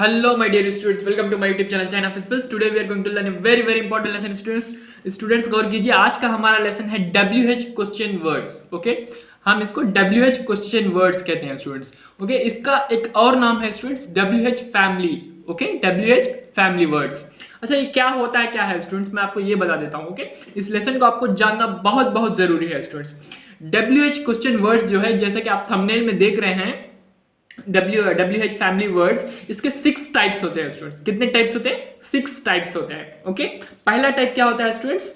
Hello, my dear students. Welcome to my YouTube channel China Principles. Today we are going to learn a very important lesson, students. Students गौर कीजिए, आज का हमारा lesson है WH question words. Okay, हम इसको WH question words कहते हैं स्टूडेंट्स. ओके, इसका एक और नाम है students WH family. Okay, WH family words. अच्छा, ये क्या होता है, क्या है स्टूडेंट्स, मैं आपको ये बता देता हूँ. ओके, इस लेसन को आपको जानना बहुत जरूरी है स्टूडेंट्स. WH क्वेश्चन वर्ड्स जो है, जैसे कि आप थंबनेल में देख रहे हैं, WH फैमिली वर्ड्स, इसके 6 टाइप्स होते हैं स्टूडेंट्स. कितने टाइप्स होते हैं? 6 टाइप्स होते हैं. ओके, पहला टाइप क्या होता है students?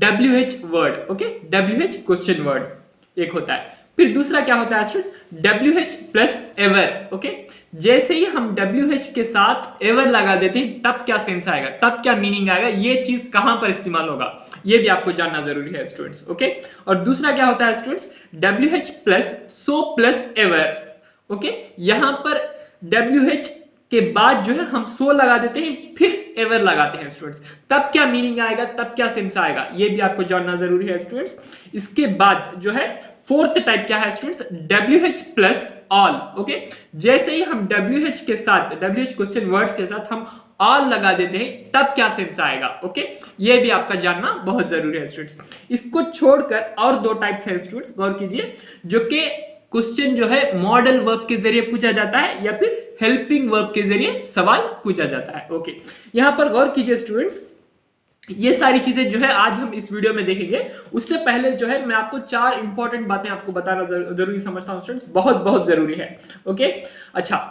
WH word. Okay, WH question word एक होता है. फिर दूसरा क्या होता है students? WH plus ever. Okay, जैसे ही हम WH के साथ एवर लगा देते हैं, तब क्या सेंस आएगा, तब क्या मीनिंग आएगा, ये चीज कहां पर इस्तेमाल होगा, ये भी आपको जानना जरूरी है स्टूडेंट्स. ओके, और दूसरा क्या होता है students? WH plus so plus ever. Okay, यहां पर WH के बाद जो है हम सो लगा देते हैं, फिर एवर लगाते हैं स्टूडेंट्स. तब क्या मीनिंग आएगा, तब क्या सेंस आएगा, ये भी आपको जानना जरूरी है स्टूडेंट्स. इसके बाद जो है फोर्थ टाइप क्या है students? WH plus all. Okay, जैसे ही हम WH के साथ, WH क्वेश्चन वर्ड्स के साथ हम ऑल लगा देते हैं, तब क्या सेंस आएगा. ओके, ये भी आपका जानना बहुत जरूरी है स्टूडेंट्स. इसको छोड़कर और 2 टाइप्स है स्टूडेंट्स, गौर कीजिए, जो कि क्वेश्चन जो है मॉडल वर्ब के जरिए पूछा जाता है या फिर हेल्पिंग वर्ब के जरिए सवाल पूछा जाता है. ओके, यहां पर गौर कीजिए स्टूडेंट्स, ये सारी चीजें जो है आज हम इस वीडियो में देखेंगे. उससे पहले जो है मैं आपको 4 इंपॉर्टेंट बातें आपको बताना जरूरी समझता हूं स्टूडेंट्स, बहुत जरूरी है. ओके, अच्छा,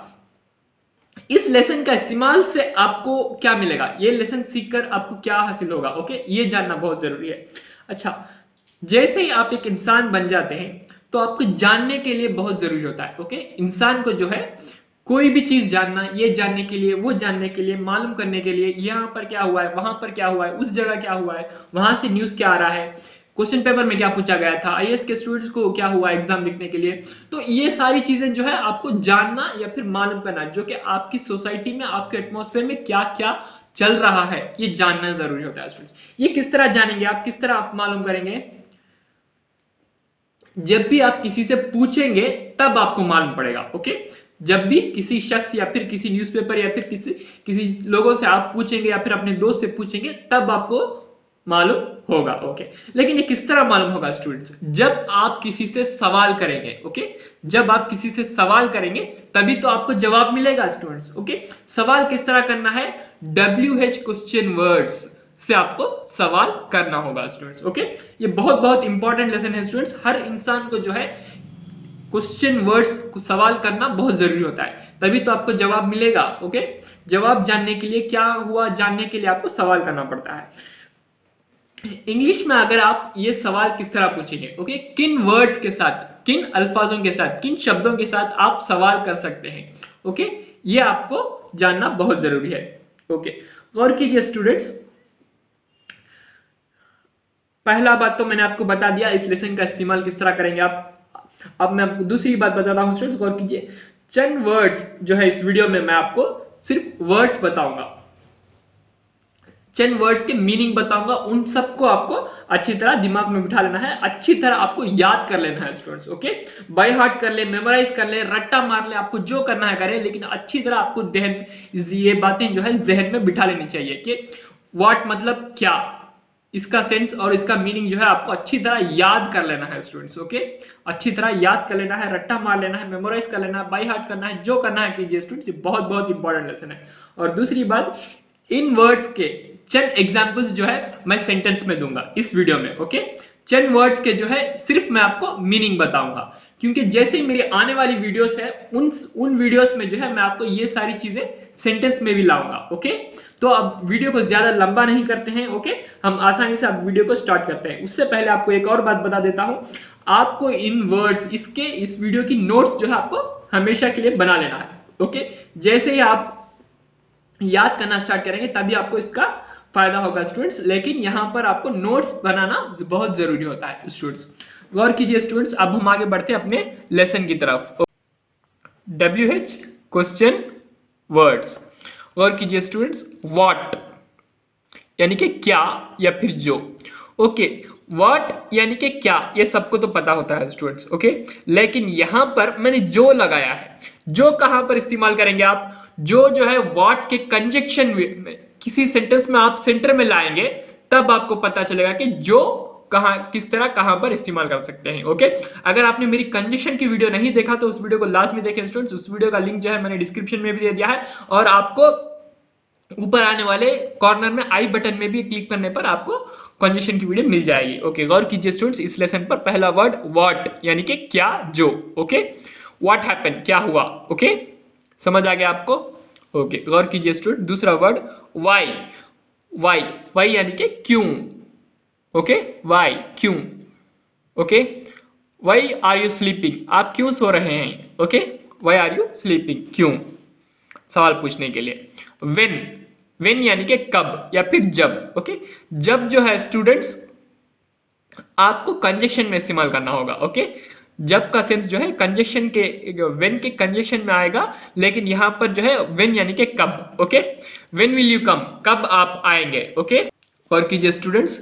इस लेसन का इस्तेमाल से आपको क्या मिलेगा, ये लेसन सीखकर आपको क्या हासिल होगा, ओके, ये जानना बहुत जरूरी है. अच्छा, जैसे ही आप एक इंसान बन जाते हैं तो आपको जानने के लिए बहुत जरूरी होता है. ओके, इंसान को जो है कोई भी चीज जानना, ये जानने के लिए, वो जानने के लिए, मालूम करने के लिए, यहाँ पर क्या हुआ है, वहां पर क्या हुआ है, उस जगह क्या हुआ है, वहां से न्यूज क्या आ रहा है, क्वेश्चन पेपर में क्या पूछा गया था, IAS के स्टूडेंट्स को क्या हुआ एग्जाम लिखने के लिए. तो ये सारी चीजें जो है आपको जानना या फिर मालूम करना, जो कि आपकी सोसाइटी में, आपके एटमॉस्फेयर में क्या क्या चल रहा है, ये जानना जरूरी होता है स्टूडेंट्स. ये किस तरह जानेंगे आप, किस तरह आप मालूम करेंगे? जब भी आप किसी से पूछेंगे तब आपको मालूम पड़ेगा. ओके, जब भी किसी शख्स या फिर किसी न्यूज़पेपर या फिर किसी लोगों से आप पूछेंगे या फिर अपने दोस्त से पूछेंगे, तब आपको मालूम होगा. ओके, लेकिन ये किस तरह मालूम होगा स्टूडेंट्स? जब आप किसी से सवाल करेंगे. ओके, जब आप किसी से सवाल करेंगे तभी तो आपको जवाब मिलेगा स्टूडेंट्स. ओके, सवाल किस तरह करना है? WH क्वेश्चन वर्ड्स से आपको सवाल करना होगा स्टूडेंट्स. ओके, ये बहुत इंपॉर्टेंट लेसन है स्टूडेंट्स. हर इंसान को जो है क्वेश्चन वर्ड्स को सवाल करना बहुत जरूरी होता है, तभी तो आपको जवाब मिलेगा. ओके, जवाब जानने के लिए, क्या हुआ जानने के लिए आपको सवाल करना पड़ता है. इंग्लिश में अगर आप ये सवाल किस तरह पूछेंगे, ओके, किन वर्ड्स के साथ, किन अल्फाजों के साथ, किन शब्दों के साथ आप सवाल कर सकते हैं, ओके, ये आपको जानना बहुत जरूरी है. ओके, गौर कीजिए स्टूडेंट्स, पहला बात तो मैंने आपको बता दिया, इस लेसन का इस्तेमाल किस तरह करेंगे आप. अब मैं आपको दूसरी बात बताता हूं स्टूडेंट्स, गौर कीजिए. चंद वर्ड्स जो है इस वीडियो में मैं आपको सिर्फ वर्ड्स बताऊंगा, चंद वर्ड्स के मीनिंग बताऊंगा. उन सबको आपको अच्छी तरह दिमाग में बिठा लेना है, अच्छी तरह आपको याद कर लेना है स्टूडेंट्स. ओके, बाय हार्ट कर ले, मेमोराइज कर ले, रट्टा मार ले, आपको जो करना है करें, लेकिन अच्छी तरह आपको ये बातें जो है जहन में बिठा लेनी चाहिए कि व्हाट मतलब क्या, इसका सेंस और इसका मीनिंग जो है आपको अच्छी तरह याद कर लेना है स्टूडेंट्स. ओके, अच्छी तरह याद कर लेना है, रट्टा मार लेना है, मेमोराइज कर लेना है, बाय हार्ट करना है, जो करना है कीजिए स्टूडेंट्स. ये बहुत इंपॉर्टेंट लेसन है. और दूसरी बात, इन वर्ड्स के चंद एग्जांपल्स जो है मैं सेंटेंस में दूंगा इस वीडियो में. ओके, चंद वर्ड्स के जो है सिर्फ मैं आपको मीनिंग बताऊंगा, क्योंकि जैसे ही मेरी आने वाली वीडियोस है, उन वीडियोस में जो है मैं आपको ये सारी चीजें सेंटेंस में भी लाऊंगा. ओके, तो अब वीडियो को ज्यादा लंबा नहीं करते हैं. ओके, हम आसानी से अब वीडियो को स्टार्ट करते हैं. उससे पहले आपको एक और बात बता देता हूं, आपको इन वर्ड्स, इस वीडियो की नोट्स जो है आपको हमेशा के लिए बना लेना है. ओके, जैसे ही आप याद करना स्टार्ट करेंगे तभी आपको इसका फायदा होगा स्टूडेंट्स, लेकिन यहां पर आपको नोट्स बनाना बहुत जरूरी होता है स्टूडेंट्स. गौर कीजिए स्टूडेंट्स, अब हम आगे बढ़ते हैं अपने लेसन की तरफ. WH क्वेश्चन वर्ड्स, गौर कीजिए स्टूडेंट्स, व्हाट यानी कि क्या या फिर जो. ओके, व्हाट यानी कि क्या, ये सबको तो पता होता है स्टूडेंट्स. ओके, लेकिन यहां पर मैंने जो लगाया है, जो कहां पर इस्तेमाल करेंगे आप, जो है व्हाट के कंजक्शन में किसी सेंटेंस में आप सेंटर में लाएंगे, तब आपको पता चलेगा कि जो कहां किस तरह कहां पर इस्तेमाल कर सकते हैं। ओके, अगर आपने मेरी कंजक्शन की वीडियो नहीं देखा तो उस वीडियो को लास्ट में देखें स्टूडेंट्स, उस वीडियो का लिंक जो है मैंने डिस्क्रिप्शन में भी दे दिया है, और आपको ऊपर आने वाले कॉर्नर में आई बटन में भी क्लिक करने पर आपको कंजक्शन की वीडियो मिल जाएगी। ओके, गौर कीजिए स्टूडेंट्स इस लेसन पर। पहला वर्ड व्हाट यानी कि क्या, जो। ओके, व्हाट हैपन क्या हुआ। ओके, समझ आ गया आपको। ओके, गौर कीजिए स्टूडेंट। दूसरा वर्ड व्हाई, व्हाई यानी कि क्यों। ओके, व्हाई क्यों। Okay, why are you sleeping आप क्यों सो रहे हैं। Okay, why are you sleeping क्यों, सवाल पूछने के लिए। वेन यानी कि कब या फिर जब। ओके, जब जो है स्टूडेंट्स आपको कंजक्शन में इस्तेमाल करना होगा। ओके, जब का सेंस जो है कंजक्शन के, वेन के कंजक्शन में आएगा, लेकिन यहां पर जो है वेन यानी कि कब। Okay, when will you come कब आप आएंगे। ओके, और कीजिए स्टूडेंट्स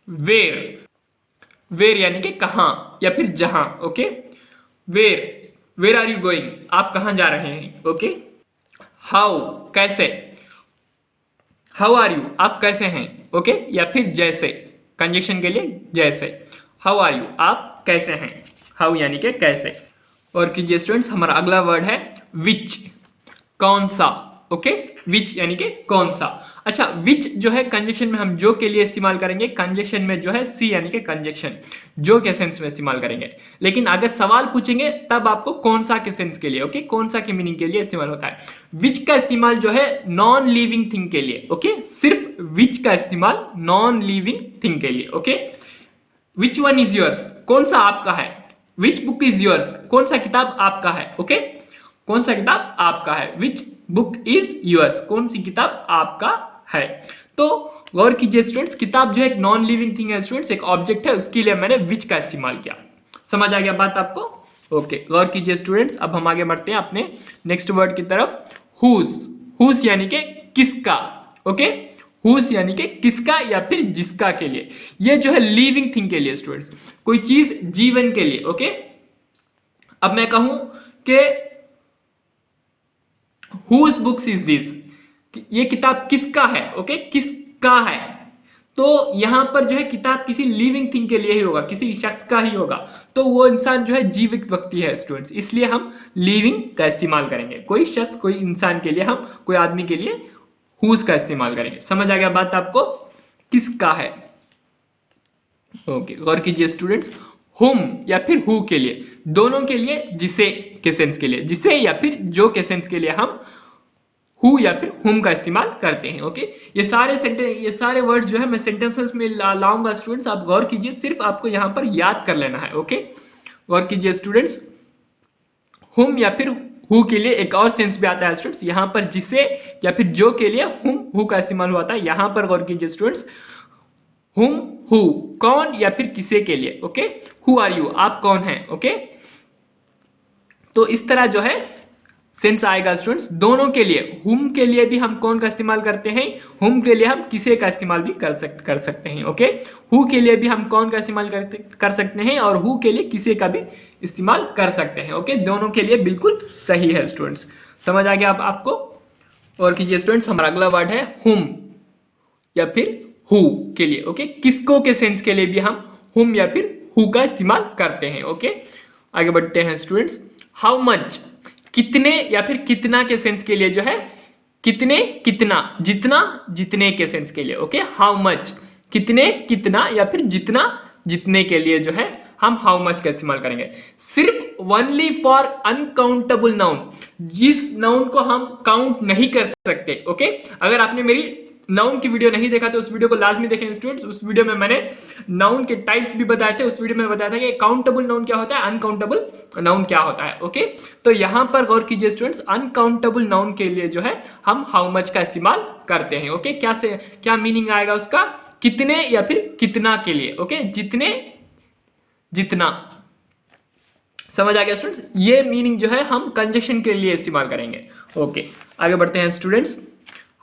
वेर यानी कि कहां या फिर जहां। Okay, where are you going आप कहां जा रहे हैं। ओके, हाउ कैसे, हाउ आर यू आप कैसे हैं। ओके, या फिर जैसे, कंजक्शन के लिए जैसे, हाउ आर यू आप कैसे हैं, हाउ यानी कि कैसे। और कीजिए स्टूडेंट्स हमारा अगला वर्ड है विच, कौन सा। ओके, विच यानी कि कौन सा। अच्छा, विच जो है कंजक्शन में हम जो के लिए इस्तेमाल करेंगे, कंजक्शन में जो है सी यानी कि कंजक्शन, जो के सेंस में इस्तेमाल kरेंगे। लेकिन अगर सवाल पूछेंगे तब आपको कौन सा के सेंस के लिए, ओके, कौन सा के मीनिंग के लिए इस्तेमाल होता है। विच का इस्तेमाल जो है नॉन लिविंग थिंग के लिए। ओके, सिर्फ विच का इस्तेमाल नॉन लिविंग थिंग के लिए। Okay, which one is yours कौन सा आपका है। विच बुक इज योर्स कौन सा किताब आपका है। ओके, कौन सा किताब आपका है। विच बुक इज योर्स कौन सी किताब आपका है। तो गौर कीजिए स्टूडेंट्स, किताब जो है एक नॉन लिविंग थिंग है स्टूडेंट्स, एक ऑब्जेक्ट है, उसके लिए मैंने विच का इस्तेमाल किया। समझ आ गया बात आपको। ओके, गौर कीजिए स्टूडेंट्स। अब हम आगे बढ़ते हैं अपने नेक्स्ट वर्ड की तरफ। हुज यानी कि किसका। ओके, हुज यानी कि किसका या फिर जिसका के लिए। ये जो है लिविंग थिंग के लिए स्टूडेंट्स, कोई चीज जीवन के लिए। ओके, अब मैं कहूं कि हुज बुक्स इज दिस, ये किताब किसका है। ओके, किसका है, तो यहां पर जो है किताब किसी लिविंग थिंग के लिए ही होगा, किसी शख्स का ही होगा, तो वो इंसान जो है जीवित व्यक्ति है स्टूडेंट्स, इसलिए हम लिविंग का इस्तेमाल करेंगे। कोई शख्स कोई इंसान के लिए हम, कोई आदमी के लिए हुज का इस्तेमाल करेंगे। समझ आ गया बात आपको, किसका है। ओके, गौर कीजिए स्टूडेंट्स। हुम या फिर हु के लिए, दोनों के लिए, जिसे के सेंस के लिए, जिसे या फिर जो के सेंस के लिए हम हु या फिर हुम का इस्तेमाल करते हैं। ओके, ये सारे वर्ड्स जो है मैं सेंटेंसेस में लाऊंगा स्टूडेंट्स, आप गौर कीजिए, सिर्फ आपको यहां पर याद कर लेना है। ओके, गौर कीजिए स्टूडेंट्स। हुम या फिर हु के लिए एक और सेंस भी आता है स्टूडेंट्स, यहां पर जिसे या फिर जो के लिए हुम हु का इस्तेमाल हुआ था। यहां पर गौर कीजिए स्टूडेंट्स, हुम हु कौन या फिर किसे के लिए। ओके, हु आर यू आप कौन हैं। ओके, तो इस तरह जो है सेंस आएगा स्टूडेंट्स, दोनों के लिए। हुम के लिए भी हम कौन का इस्तेमाल करते हैं, हुम के लिए हम किसे का इस्तेमाल भी कर सकते हैं। ओके, हु के लिए भी हम कौन का इस्तेमाल कर सकते हैं, और हु के लिए किसे का भी इस्तेमाल कर सकते हैं। ओके, दोनों के लिए बिल्कुल सही है स्टूडेंट्स। समझ आ गया आपको। और कीजिए स्टूडेंट्स, हमारा अगला वर्ड है हुम या फिर हु के लिए। ओके, किसको के सेंस के लिए भी हम हुम या फिर हु का इस्तेमाल करते हैं। ओके, आगे बढ़ते हैं स्टूडेंट्स। हाउ मच कितने या फिर कितना के सेंस के लिए जो है कितने, कितना, जितना, जितने के सेंस के लिए। ओके, हाउ मच कितने, कितना या फिर जितना, जितने के लिए जो है हम हाउ मच का इस्तेमाल करेंगे। सिर्फ ओनली फॉर अनकाउंटेबल नाउन, जिस नाउन को हम काउंट नहीं कर सकते। ओके, अगर आपने मेरी नाउन की वीडियो नहीं देखा तो उस वीडियो को लाजमी देखें स्टूडेंट्स। उस वीडियो में मैंने नाउन के टाइप्स भी बताए थे। उस वीडियो में बताया था कि काउंटेबल नाउन क्या होता है, अनकाउंटेबल नाउन क्या होता है। ओके, तो यहां पर गौर कीजिए स्टूडेंट्स, अनकाउंटेबल नाउन के लिए जो है हम हाउ मच का इस्तेमाल करते हैं। ओके, क्या मीनिंग आएगा उसका, कितने या फिर कितना के लिए। ओके, जितने, जितना। समझ आ गया स्टूडेंट्स, ये मीनिंग जो है हम कंजक्शन के लिए इस्तेमाल करेंगे। ओके, आगे बढ़ते हैं स्टूडेंट्स।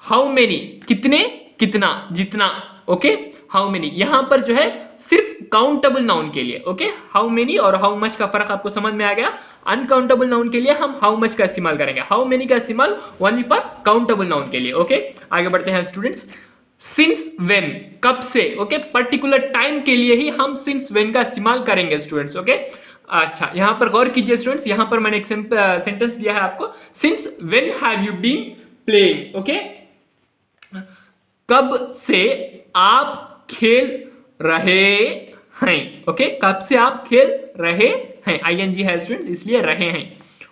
हाउ मेनी कितने, कितना, जितना। ओके, हाउ मेनी, यहां पर जो है सिर्फ काउंटेबल नाउन के लिए। ओके, हाउ मेनी और हाउ मच का फर्क आपको समझ में आ गया। अनकाउंटेबल नाउन के लिए हम हाउ मच का इस्तेमाल करेंगे, हाउ मेनी का इस्तेमाल ओनली फॉर काउंटेबल नाउन के लिए। ओके, आगे बढ़ते हैं स्टूडेंट्स। सिंस वेन, कब से। ओके, पर्टिकुलर टाइम के लिए ही हम सिंस वेन का इस्तेमाल करेंगे स्टूडेंट्स। ओके, अच्छा यहां पर गौर कीजिए स्टूडेंट्स, यहां पर मैंने एक सेंटेंस दिया है आपको, since when have you been playing. Okay, कब से आप खेल रहे हैं। ओके, कब से आप खेल रहे हैं, आईएनजी है स्टूडेंट्स इसलिए रहे हैं।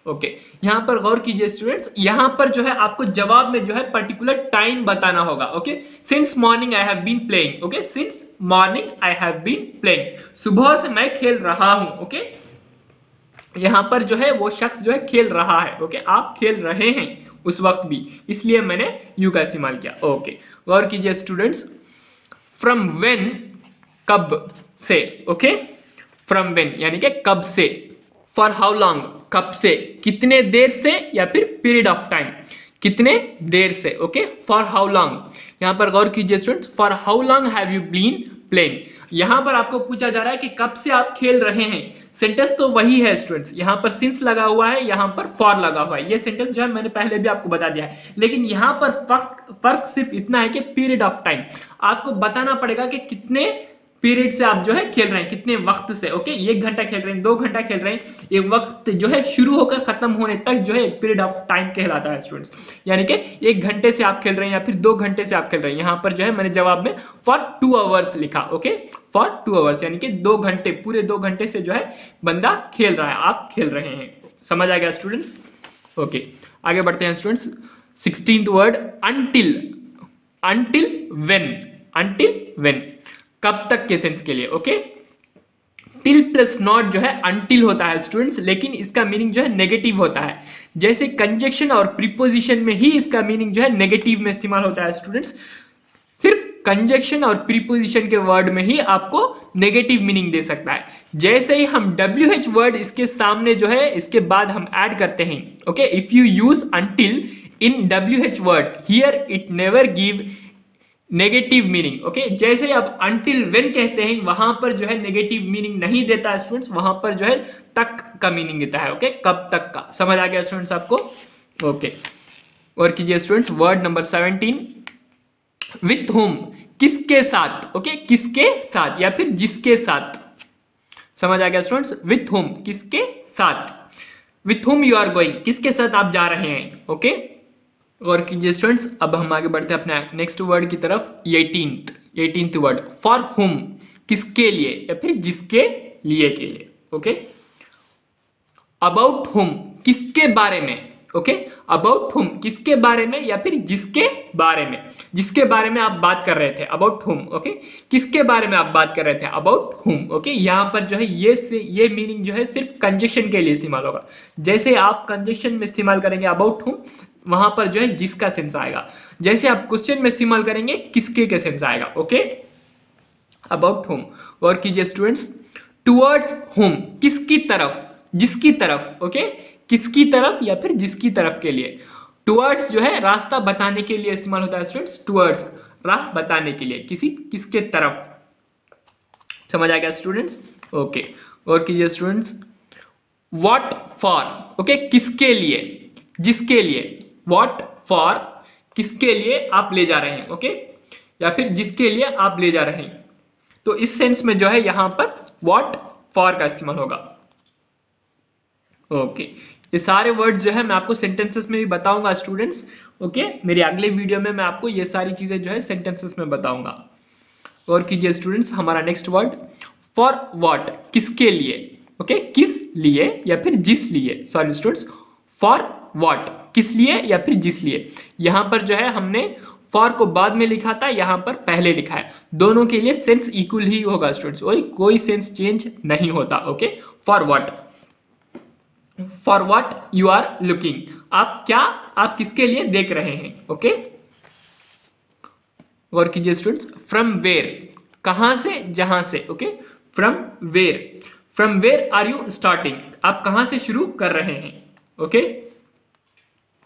ओके, यहां पर गौर कीजिए स्टूडेंट्स, यहां पर जो है आपको जवाब में जो है पर्टिकुलर टाइम बताना होगा। Okay, since morning I have been playing. Okay, since morning I have been playing, सुबह से मैं खेल रहा हूं। ओके, यहां पर जो है वो शख्स जो है खेल रहा है। ओके, आप खेल रहे हैं उस वक्त भी, इसलिए मैंने यू का इस्तेमाल किया। ओके, गौर कीजिए स्टूडेंट्स, फ्रॉम व्हेन, कब से। ओके, फ्रॉम व्हेन यानी कि कब से, फॉर हाउ लॉन्ग, कब से, कितने देर से, या फिर पीरियड ऑफ टाइम, कितने देर से। ओके, फॉर हाउ लॉन्ग, यहां पर गौर कीजिए students, for how long have you been playing. यहां पर आपको पूछा जा रहा है कि कब से आप खेल रहे हैं, सेंटेंस तो वही है स्टूडेंट्स, यहां पर सिंस लगा हुआ है, यहां पर फॉर लगा हुआ है। ये सेंटेंस जो है मैंने पहले भी आपको बता दिया है, लेकिन यहां पर फर्क सिर्फ इतना है कि पीरियड ऑफ टाइम, आपको बताना पड़ेगा कि कितने पीरियड से आप जो है खेल रहे हैं, कितने वक्त से। ओके, 1 घंटा खेल रहे हैं, 2 घंटा खेल रहे हैं, ये वक्त जो है शुरू होकर खत्म होने तक जो है एक पीरियड ऑफ टाइम कहलाता है स्टूडेंट्स। यानी कि 1 घंटे से आप खेल रहे हैं या फिर 2 घंटे से आप खेल रहे हैं, यहां पर जो है मैंने जवाब में फॉर 2 आवर्स लिखा। ओके, फॉर 2 आवर्स यानी कि 2 घंटे, पूरे 2 घंटे से जो है बंदा खेल रहा है, आप खेल रहे हैं। समझ आ गया स्टूडेंट्स। ओके, आगे बढ़ते हैं students. 16th word, until. Until when, until when, कब तक के सेंस के लिए। ओके, टिल प्लस नॉट जो है अंटिल होता है स्टूडेंट्स, लेकिन इसका मीनिंग जो है नेगेटिव होता है। जैसे कंजक्शन और प्रीपोजिशन में ही इसका मीनिंग जो है नेगेटिव में इस्तेमाल होता है स्टूडेंट्स, सिर्फ कंजक्शन और प्रीपोजिशन के वर्ड में ही आपको नेगेटिव मीनिंग दे सकता है। जैसे ही हम WH वर्ड इसके सामने जो है इसके बाद हम ऐड करते हैं। Okay, if you use until in WH word here it never give negative meaning. Okay, जैसे आप अंटिल वेन कहते हैं वहां पर जो है नेगेटिव मीनिंग नहीं देता स्टूडेंट्स, वहां पर जो है तक का मीनिंग देता है। ओके, कब तक का। समझ आ गया स्टूडेंट्स आपको। ओके, और कीजिए students, word number 17, with whom, किसके साथ। ओके, किसके साथ या फिर जिसके साथ। समझ आ गया स्टूडेंट्स, विथ होम किसके साथ, with whom you are going, किसके साथ आप जा रहे हैं। ओके, और कीजिए स्टूडेंट्स, अब हम आगे बढ़ते हैं अपने नेक्स्ट वर्ड की तरफ। 18th वर्ड, फॉर हुम, किसके लिए या फिर जिसके लिए के लिए। ओके, अबाउट हुम, किसके बारे में। ओके, अबाउट हुम, किसके बारे में या फिर जिसके बारे में, जिसके बारे में आप बात कर रहे थे, अबाउट हुम। ओके, किसके बारे में आप बात कर रहे थे, अबाउट हुम। ओके, यहां पर जो है ये मीनिंग जो है सिर्फ कंजक्शन के लिए इस्तेमाल होगा। जैसे आप कंजक्शन में इस्तेमाल करेंगे अबाउट हुम, वहां पर जो है जिसका सेंस आएगा। जैसे आप क्वेश्चन में इस्तेमाल करेंगे किसके के सेंस आएगा। Okay, about home. और कीजिए स्टूडेंट्स, टुवर्ड्स होम, किसकी तरफ, जिसकी तरफ। ओके, किसकी तरफ या फिर जिसकी तरफ के लिए। टुवर्ड्स जो है रास्ता बताने के लिए इस्तेमाल होता है स्टूडेंट्स, टुवर्ड्स राह बताने के लिए, किसके तरफ। समझ आ गया स्टूडेंट्स। ओके, और कीजिए स्टूडेंट्स, व्हाट फॉर। ओके, किसके लिए, जिसके लिए, व्हाट फॉर, किसके लिए आप ले जा रहे हैं। ओके, या फिर जिसके लिए आप ले जा रहे हैं, तो इस सेंस में जो है यहां पर व्हाट फॉर का इस्तेमाल होगा। ओके, ये सारे वर्ड्स जो है मैं आपको सेंटेंसेस में भी बताऊंगा स्टूडेंट्स। ओके, मेरे अगले वीडियो में मैं आपको ये सारी चीजें जो है सेंटेंसेस में बताऊंगा। और कीजिए स्टूडेंट्स, हमारा नेक्स्ट वर्ड, फॉर व्हाट, किसके लिए। ओके, किस लिए या फिर जिस लिए, सॉरी स्टूडेंट्स, फॉर व्हाट, किस लिए या फिर जिस लिए। यहां पर जो है हमने फॉर को बाद में लिखा था, यहां पर पहले लिखा है। दोनों के लिए सेंस इक्वल ही होगा स्टूडेंट्स, कोई सेंस चेंज नहीं होता। Okay, for what, for what you are looking, आप किसके लिए देख रहे हैं। ओके, और कीजिए स्टूडेंट्स, फ्रॉम वेयर, कहां से, जहां से। Okay, from where are you starting, आप कहां से शुरू कर रहे हैं। ओके,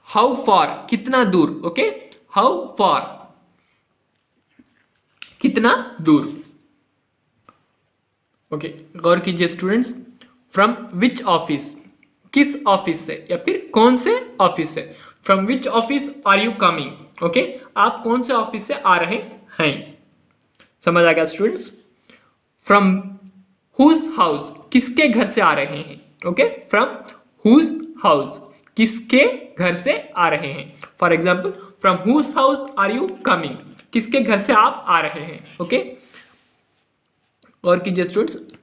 हाउ फॉर, कितना दूर। ओके, हाउ फॉर, कितना दूर। ओके, गौर कीजिए स्टूडेंट्स, फ्रॉम विच ऑफिस, किस ऑफिस से या फिर कौन से ऑफिस से, from which office are you coming, okay, आप कौन से ऑफिस से आ रहे हैं, समझ आ गया स्टूडेंट्स। फ्रॉम हुज हाउस, किसके घर से आ रहे हैं, ओके, फ्रॉम हुज हाउस, किसके घर से आ रहे हैं। For example, from whose house are you coming, किसके घर से आप आ रहे हैं, ओके। और कीजिए students,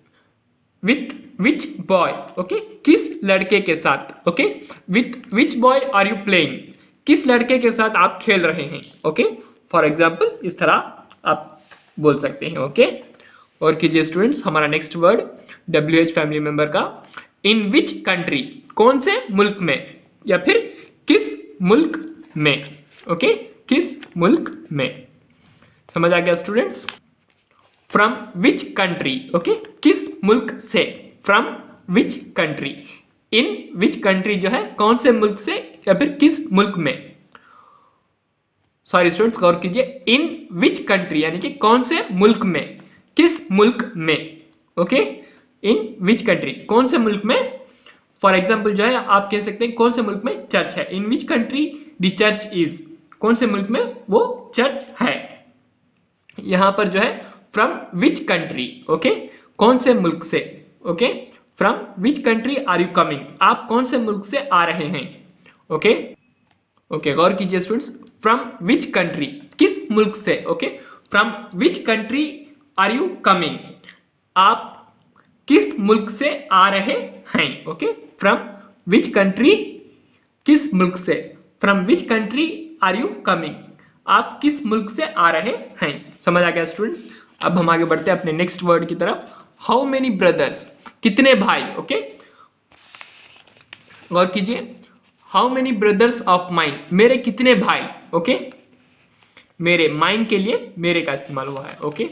with which boy, okay, किस लड़के के साथ, okay, with which boy are you playing, किस लड़के के साथ आप खेल रहे हैं, ओके। फॉर एग्जाम्पल इस तरह आप बोल सकते हैं, ओके। और कीजिए स्टूडेंट्स, हमारा next word WH family member का, इन विच कंट्री, कौन से मुल्क में या फिर किस मुल्क में, ओके, किस मुल्क में, समझ आ गया students. From which country, okay, किस मुल्क से, from which country, in which country जो है कौन से मुल्क से या फिर किस मुल्क में, सॉरी स्टूडेंट्स गौर कीजिए, इन विच कंट्री यानी कि कौन से मुल्क में, किस मुल्क में, ओके, इन विच कंट्री, कौन से मुल्क में। फॉर एग्जाम्पल जो है आप कह सकते हैं कौन से मुल्क में चर्च है, in which country the church is, कौन से मुल्क में वो चर्च है। यहां पर जो है फ्रॉम विच कंट्री, ओके, कौन से मुल्क से, okay, from which country are you coming, आप कौन से मुल्क से आ रहे हैं, ओके। ओके, गौर कीजिए स्टूडेंट्स, फ्रॉम विच कंट्री, किस मुल्क से, okay, from which country are you coming, आप किस मुल्क से आ रहे हैं, ओके, फ्रॉम विच कंट्री, किस मुल्क से, from which country are you coming, आप किस मुल्क से आ रहे हैं, समझ आ गया स्टूडेंट्स। अब हम आगे बढ़ते हैं अपने नेक्स्ट वर्ड की तरफ, हाउ मेनी ब्रदर्स, कितने भाई, ओके, गौर कीजिए, how many brothers of mine, मेरे कितने भाई, ओके, मेरे, माइन के लिए मेरे का इस्तेमाल हुआ है, ओके।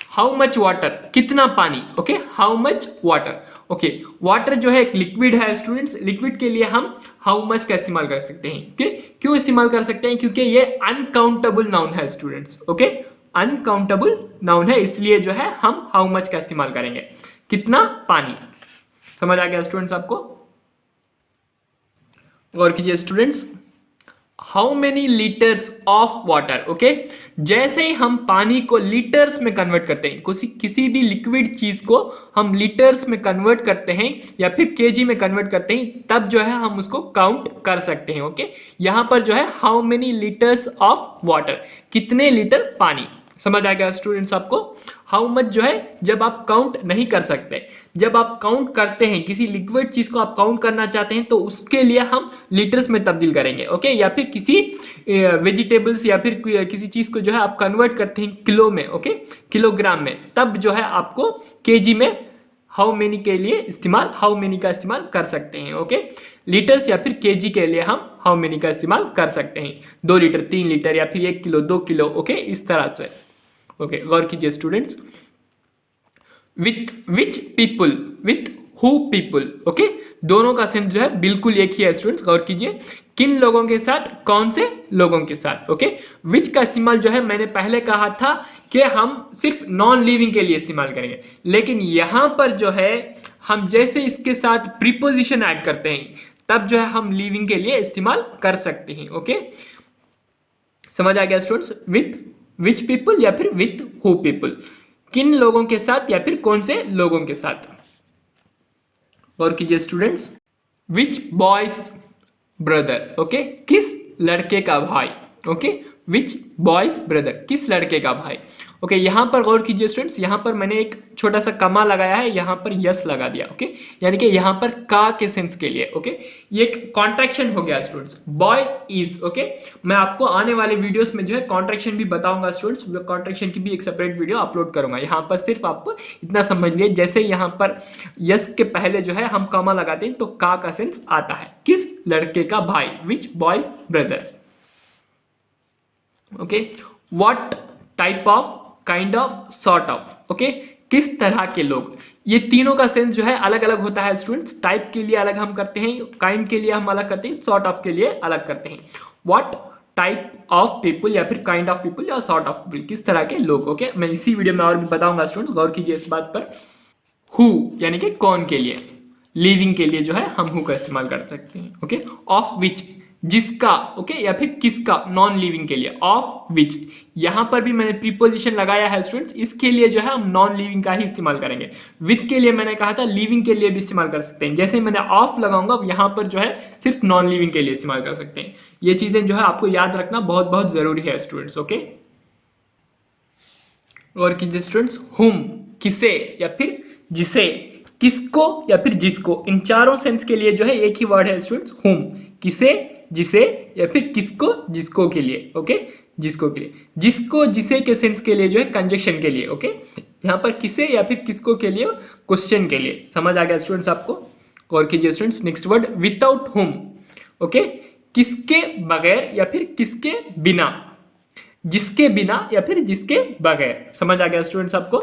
हाउ मच वाटर, कितना पानी, okay, how much water, okay, water जो है एक लिक्विड है स्टूडेंट्स, लिक्विड के लिए हम हाउ मच का इस्तेमाल कर सकते हैं, ओके, क्यों इस्तेमाल कर सकते हैं, क्योंकि ये अनकाउंटेबल नाउन है स्टूडेंट्स, ओके, अनकाउंटेबल नाउन है, इसलिए जो है हम हाउ मच का इस्तेमाल करेंगे, कितना पानी, समझ आ गया स्टूडेंट्स आपको। गौर कीजिए students, how many litres of water, okay, जैसे ही हम पानी को लीटर्स में कन्वर्ट करते हैं, किसी भी लिक्विड चीज को हम लीटर्स में कन्वर्ट करते हैं या फिर केजी में कन्वर्ट करते हैं, तब जो है हम उसको काउंट कर सकते हैं, ओके। यहां पर जो है how many litres of water, कितने लीटर पानी, समझ आ गया स्टूडेंट्स आपको। हाउ मच जो है जब आप काउंट नहीं कर सकते, जब आप काउंट करते हैं किसी लिक्विड चीज को आप काउंट करना चाहते हैं तो उसके लिए हम लीटर्स में तब्दील करेंगे, ओके, या फिर किसी वेजिटेबल्स या फिर किसी चीज को जो है आप कन्वर्ट करते हैं किलो में, ओके, किलोग्राम में, तब जो है आपको केजी में हाउ मेनी के लिए इस्तेमाल, हाउ मेनी का इस्तेमाल कर सकते हैं, ओके। लीटर्स या फिर केजी के लिए हम हाउ मेनी का इस्तेमाल कर सकते हैं, 2 लीटर 3 लीटर या फिर 1 किलो 2 किलो, ओके, इस तरह से, ओके। गौर कीजिए students, with which people, with who people, okay, दोनों का सेंस जो है बिल्कुल एक ही है स्टूडेंट्स। गौर कीजिए, किन लोगों के साथ, कौन से लोगों के साथ, ओके। विच का इस्तेमाल जो है मैंने पहले कहा था कि हम सिर्फ नॉन लिविंग के लिए इस्तेमाल करेंगे, लेकिन यहां पर जो है हम जैसे इसके साथ प्रीपोजिशन ऐड करते हैं तब जो है हम लिविंग के लिए इस्तेमाल कर सकते हैं, ओके, समझ आ गया स्टूडेंट्स। विथ विच पीपल या फिर विथ हु पीपल, किन लोगों के साथ या फिर कौन से लोगों के साथ। और कीजिए स्टूडेंट्स, विच बॉयज ब्रदर, ओके, किस लड़के का भाई, ओके, विच बॉयज ब्रदर, किस लड़के का भाई, ओके। यहां पर गौर कीजिए स्टूडेंट्स, यहां पर मैंने एक छोटा सा कमा लगाया है, यहां पर यस लगा दिया, ओके, यानी कि यहां पर का के सेंस के लिए, ओके, ये एक कॉन्ट्रैक्शन हो गया स्टूडेंट्स, बॉय इज, ओके। मैं आपको आने वाले वीडियोस में जो है कॉन्ट्रैक्शन भी बताऊंगा स्टूडेंट्स, कॉन्ट्रैक्शन की भी एक सेपरेट वीडियो अपलोड करूंगा। यहां पर सिर्फ आपको इतना समझ लिए, जैसे यहां पर यस के पहले जो है हम कमा लगाते हैं तो का सेंस आता है, किस लड़के का भाई, which boys brother, okay. What type of, kind of, sort of, okay, किस तरह के लोग, ये तीनों का सेंस जो है अलग अलग होता है स्टूडेंट्स। टाइप के लिए अलग हम करते हैं, काइंड के लिए हम अलग करते हैं, सॉर्ट ऑफ के लिए अलग करते हैं। व्हाट टाइप ऑफ पीपल या फिर काइंड ऑफ पीपल या सॉर्ट ऑफ पीपल, किस तरह के लोग, ओके। मैं इसी वीडियो में और भी बताऊंगा स्टूडेंट्स, गौर कीजिए इस बात पर। हु यानी कि कौन के लिए, लिविंग के लिए जो है हम हु का इस्तेमाल कर सकते हैं। ओके, ऑफ विच जिसका, ओके, या फिर किसका, नॉन लिविंग के लिए ऑफ विच। यहां पर भी मैंने प्रीपोजिशन लगाया है स्टूडेंट्स, इसके लिए जो है हम नॉन लिविंग का ही इस्तेमाल करेंगे। विथ के लिए मैंने कहा था लिविंग के लिए भी इस्तेमाल कर सकते हैं, जैसे मैंने ऑफ लगाऊंगा यहां पर जो है सिर्फ नॉन लिविंग के लिए इस्तेमाल कर सकते हैं। ये चीजें जो है आपको याद रखना बहुत बहुत जरूरी है स्टूडेंट्स। ओके, और कीजिए स्टूडेंट्स, हुम किसे या फिर जिसे, किसको या फिर जिसको, इन चारों सेंस के लिए जो है एक ही वर्ड है स्टूडेंट्स, हुम, किसे, जिसे या फिर किसको, जिसको के लिए। ओके, जिसको के लिए, जिसको जिसे के सेंस के लिए जो है कंजक्शन के लिए। ओके, यहाँ पर किसे या फिर किसको के लिए क्वेश्चन के लिए। समझ आ गया स्टूडेंट्स आपको? और कीजिए स्टूडेंट्स नेक्स्ट वर्ड, विदाउट हुम। ओके, किसके बगैर या फिर किसके बिना, जिसके बिना या फिर जिसके बगैर। समझ आ गया स्टूडेंट्स आपको?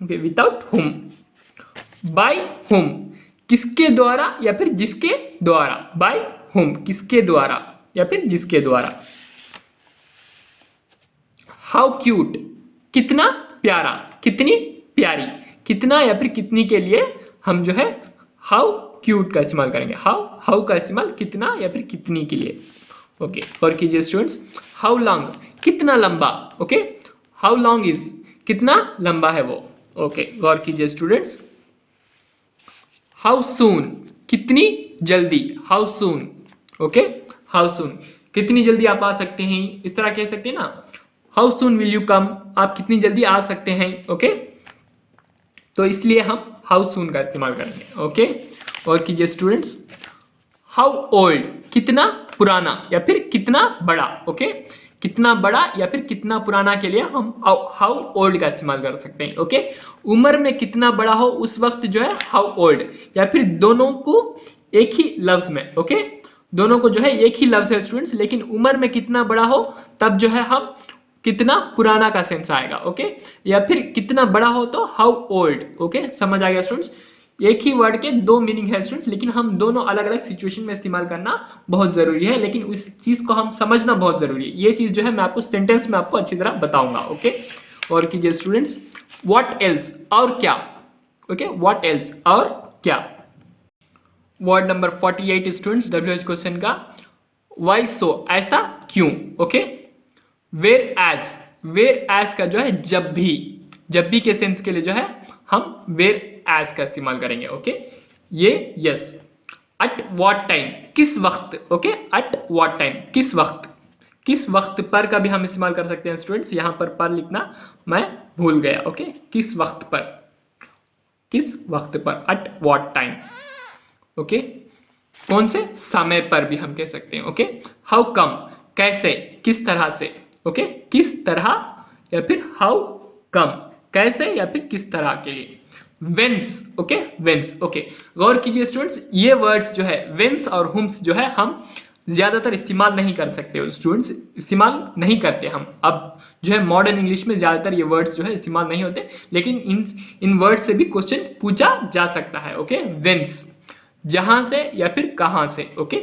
ओके, विदाउट हुम। बाय हुम, किसके द्वारा या फिर जिसके द्वारा, बाय हुम, किसके द्वारा या फिर जिसके द्वारा। हाउ क्यूट, कितना प्यारा, कितनी प्यारी, कितना या फिर कितनी के लिए हम जो है हाउ क्यूट का इस्तेमाल करेंगे। हाउ का इस्तेमाल कितना या फिर कितनी के लिए। ओके, और कीजिए स्टूडेंट्स, हाउ लॉन्ग, कितना लंबा। ओके, हाउ लॉन्ग इज, कितना लंबा है वो। ओके, गौर कीजिए स्टूडेंट्स, हाउ सून, कितनी जल्दी, how soon. Okay, how soon, कितनी जल्दी आप आ सकते हैं, इस तरह कह सकते हैं ना, how soon will you come, आप कितनी जल्दी आ सकते हैं। ओके, तो इसलिए हम हाउ सून का इस्तेमाल करेंगे। ओके, और कीजिए स्टूडेंट्स, हाउ ओल्ड, कितना पुराना या फिर कितना बड़ा। ओके, कितना बड़ा या फिर कितना पुराना के लिए हम हाउ ओल्ड का इस्तेमाल कर सकते हैं। ओके, उम्र में कितना बड़ा हो उस वक्त जो है हाउ ओल्ड, या फिर दोनों को एक ही लफ्ज में। ओके, दोनों को जो है एक ही लफ्ज है स्टूडेंट्स, लेकिन उम्र में कितना बड़ा हो तब जो है हम कितना पुराना का सेंस आएगा। ओके, या फिर कितना बड़ा हो तो हाउ ओल्ड। ओके, समझ आ गया स्टूडेंट्स? एक ही वर्ड के दो मीनिंग है स्टूडेंट्स, लेकिन हम दोनों अलग अलग सिचुएशन में इस्तेमाल करना बहुत जरूरी है, लेकिन उस चीज को हम समझना बहुत जरूरी है। ये चीज जो है मैं आपको सेंटेंस में आपको अच्छी तरह बताऊंगा। ओके, और कीजिए स्टूडेंट्स, व्हाट एल्स, और क्या। ओके, व्हाट एल्स, और क्या। Word number 48 students WH question का, वाई सो, ऐसा क्यों। ओके, वेयर एज का जो है जब भी के सेंस के लिए जो है हम वेयर एज का इस्तेमाल करेंगे। ओके, ये यस। अट व्हाट टाइम, किस वक्त। ओके, अट व्हाट टाइम, किस वक्त पर का भी हम इस्तेमाल कर सकते हैं स्टूडेंट्स। यहां पर लिखना मैं भूल गया। ओके, किस वक्त पर, अट व्हाट टाइम। ओके, कौन से समय पर भी हम कह सकते हैं। ओके, हाउ कम, कैसे, किस तरह से। ओके, किस तरह या फिर हाउ कम, कैसे या फिर किस तरह के लिए। वेंस। Okay, whence. ओके, गौर कीजिए स्टूडेंट्स, ये वर्ड्स जो है वेंस और हुम्स जो है हम ज्यादातर इस्तेमाल नहीं कर सकते स्टूडेंट्स, इस्तेमाल नहीं करते हम। अब जो है मॉडर्न इंग्लिश में ज्यादातर ये वर्ड्स जो है इस्तेमाल नहीं होते, लेकिन इन वर्ड्स से भी क्वेश्चन पूछा जा सकता है। ओके, वेंस, जहां से या फिर कहां से। ओके,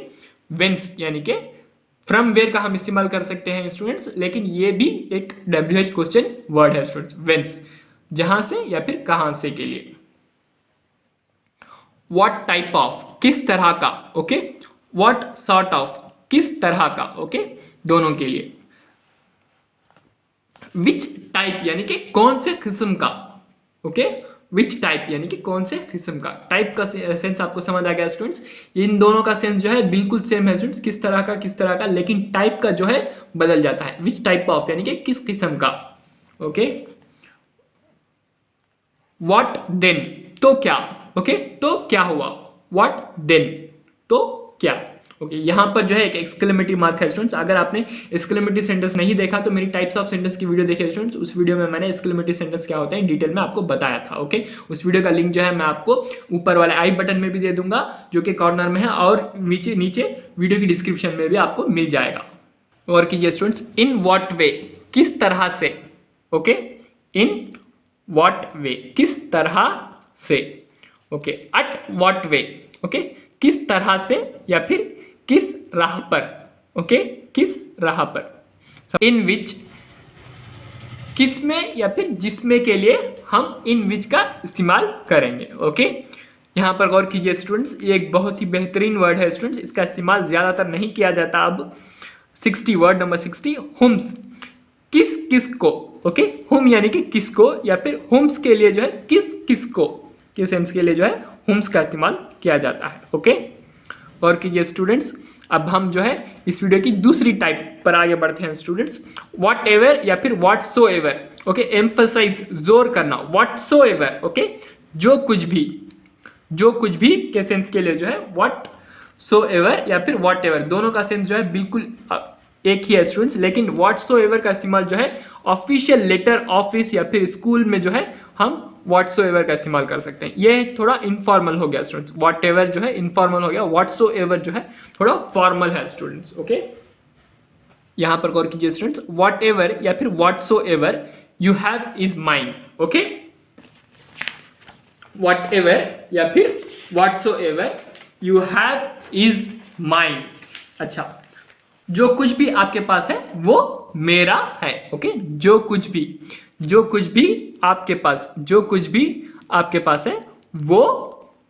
वेंस यानी कि फ्रॉम वेयर का हम इस्तेमाल कर सकते हैं स्टूडेंट्स, लेकिन ये भी एक WH क्वेश्चन वर्ड है स्टूडेंट्स, वेंस, जहां से या फिर कहां से के लिए। व्हाट टाइप ऑफ, किस तरह का। ओके, व्हाट सॉर्ट ऑफ, किस तरह का। ओके, दोनों के लिए। विच टाइप यानी कि कौन से किस्म का। ओके, विच टाइप यानी कि कौन से किस्म का। टाइप का सेंस आपको समझ आ गया स्टूडेंट्स। इन दोनों का सेंस जो है बिल्कुल सेम है स्टूडेंट्स, किस तरह का, लेकिन टाइप का जो है बदल जाता है। विच टाइप ऑफ यानी कि किस किस्म का। ओके, व्हाट देन, तो क्या। ओके, तो क्या हुआ, व्हाट देन, तो क्या। ओके, यहां पर जो है एक एक्सक्लेमेटरी मार्क है स्टूडेंट्स। अगर आपने एक्सक्लेमेटरी सेंटेंस नहीं देखा तो मेरी टाइप्स ऑफ सेंटेंस की वीडियो देखिए स्टूडेंट्स, उस वीडियो में मैंने एक्सक्लेमेटरी सेंटेंस क्या होते हैं डिटेल में आपको बताया था। ओके, उस वीडियो का लिंक जो है मैं आपको ऊपर वाले आई बटन में भी दे दूंगा जो कि कॉर्नर में है, और नीचे वीडियो की डिस्क्रिप्शन में भी आपको मिल जाएगा। और कीजिए स्टूडेंट्स, इन व्हाट वे, किस तरह से। ओके, इन व्हाट वे, किस तरह से। Okay, at what way. Okay, किस तरह से या फिर किस राह पर। ओके, किस राह पर। इन विच किस में या फिर जिसमें के लिए हम इन विच का इस्तेमाल करेंगे। ओके, यहाँ पर गौर कीजिए स्टूडेंट्स, ये एक बहुत ही बेहतरीन वर्ड है स्टूडेंट्स, इसका इस्तेमाल ज्यादातर नहीं किया जाता अब। 60 वर्ड नंबर 60, हुम्स, किस किस को। ओके, हुम यानी कि किसको, या फिर हुम्स के लिए जो है किस किसको के सेंस के लिए जो है हुम्स का इस्तेमाल किया जाता है। ओके, और कीजिए स्टूडेंट्स, अब हम जो है इस वीडियो की दूसरी टाइप पर आगे बढ़ते हैं स्टूडेंट्स, व्हाट एवर या फिर व्हाटसो एवर। ओके, एम्फसाइज, जोर करना, व्हाटसो एवर। ओके, जो कुछ भी, जो कुछ भी के सेंस के लिए जो है व्हाट सो एवर या फिर व्हाट एवर, दोनों का सेंस जो है बिल्कुल एक ही है स्टूडेंट्स, लेकिन व्हाटसो एवर का इस्तेमाल जो है ऑफिशियल लेटर, ऑफिस या फिर स्कूल में जो है हम व्हाटसो एवर का इस्तेमाल कर सकते हैं। ये थोड़ा इनफॉर्मल हो गया स्टूडेंट्स, व्हाट एवर जो है इनफॉर्मल हो गया, व्हाटसो एवर जो है थोड़ा फॉर्मल है स्टूडेंट्स। ओके, यहां पर गौर कीजिए स्टूडेंट्स, व्हाट एवर या फिर whatsoever you have is mine. Okay, whatever या फिर whatsoever you have is mine. अच्छा, जो कुछ भी आपके पास है वो मेरा है। ओके, जो कुछ भी, जो कुछ भी आपके पास, जो कुछ भी आपके पास है वो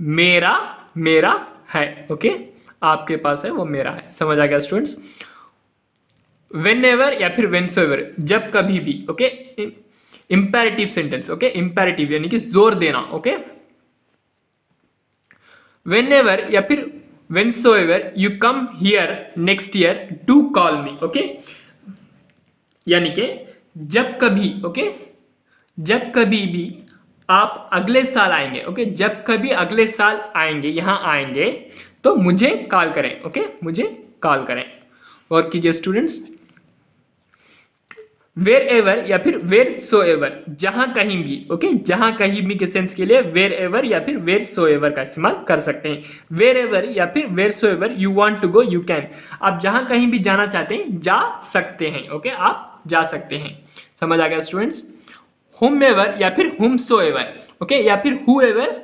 मेरा, मेरा है। ओके, आपके पास है वो मेरा है। समझ आ गया स्टूडेंट्स? वेन एवर या फिर वेन सो एवर, जब कभी भी। Okay, imperative sentence. Okay, imperative यानी कि जोर देना। ओके, वेन एवर या फिर whensoever you come here next year to call me। Okay, यानी कि जब कभी, ओके, जब कभी भी आप अगले साल आएंगे, ओके, जब कभी अगले साल आएंगे, यहां आएंगे तो मुझे कॉल करें। ओके, मुझे कॉल करें। और कीजिए स्टूडेंट्स, वेर एवर या फिर वेर सो एवर, जहां कहीं भी। ओके, जहां कहीं भी के सेंस के लिए वेर एवर या फिर वेर सो एवर का इस्तेमाल कर सकते हैं। वेर एवर या फिर wheresoever you want to go you can, आप जहां कहीं भी जाना चाहते हैं जा सकते हैं। ओके, आप जा सकते हैं। समझ आ गया स्टूडेंट्स? हुम एवर या फिर हुम सो एवर। ओके, या फिर whoever,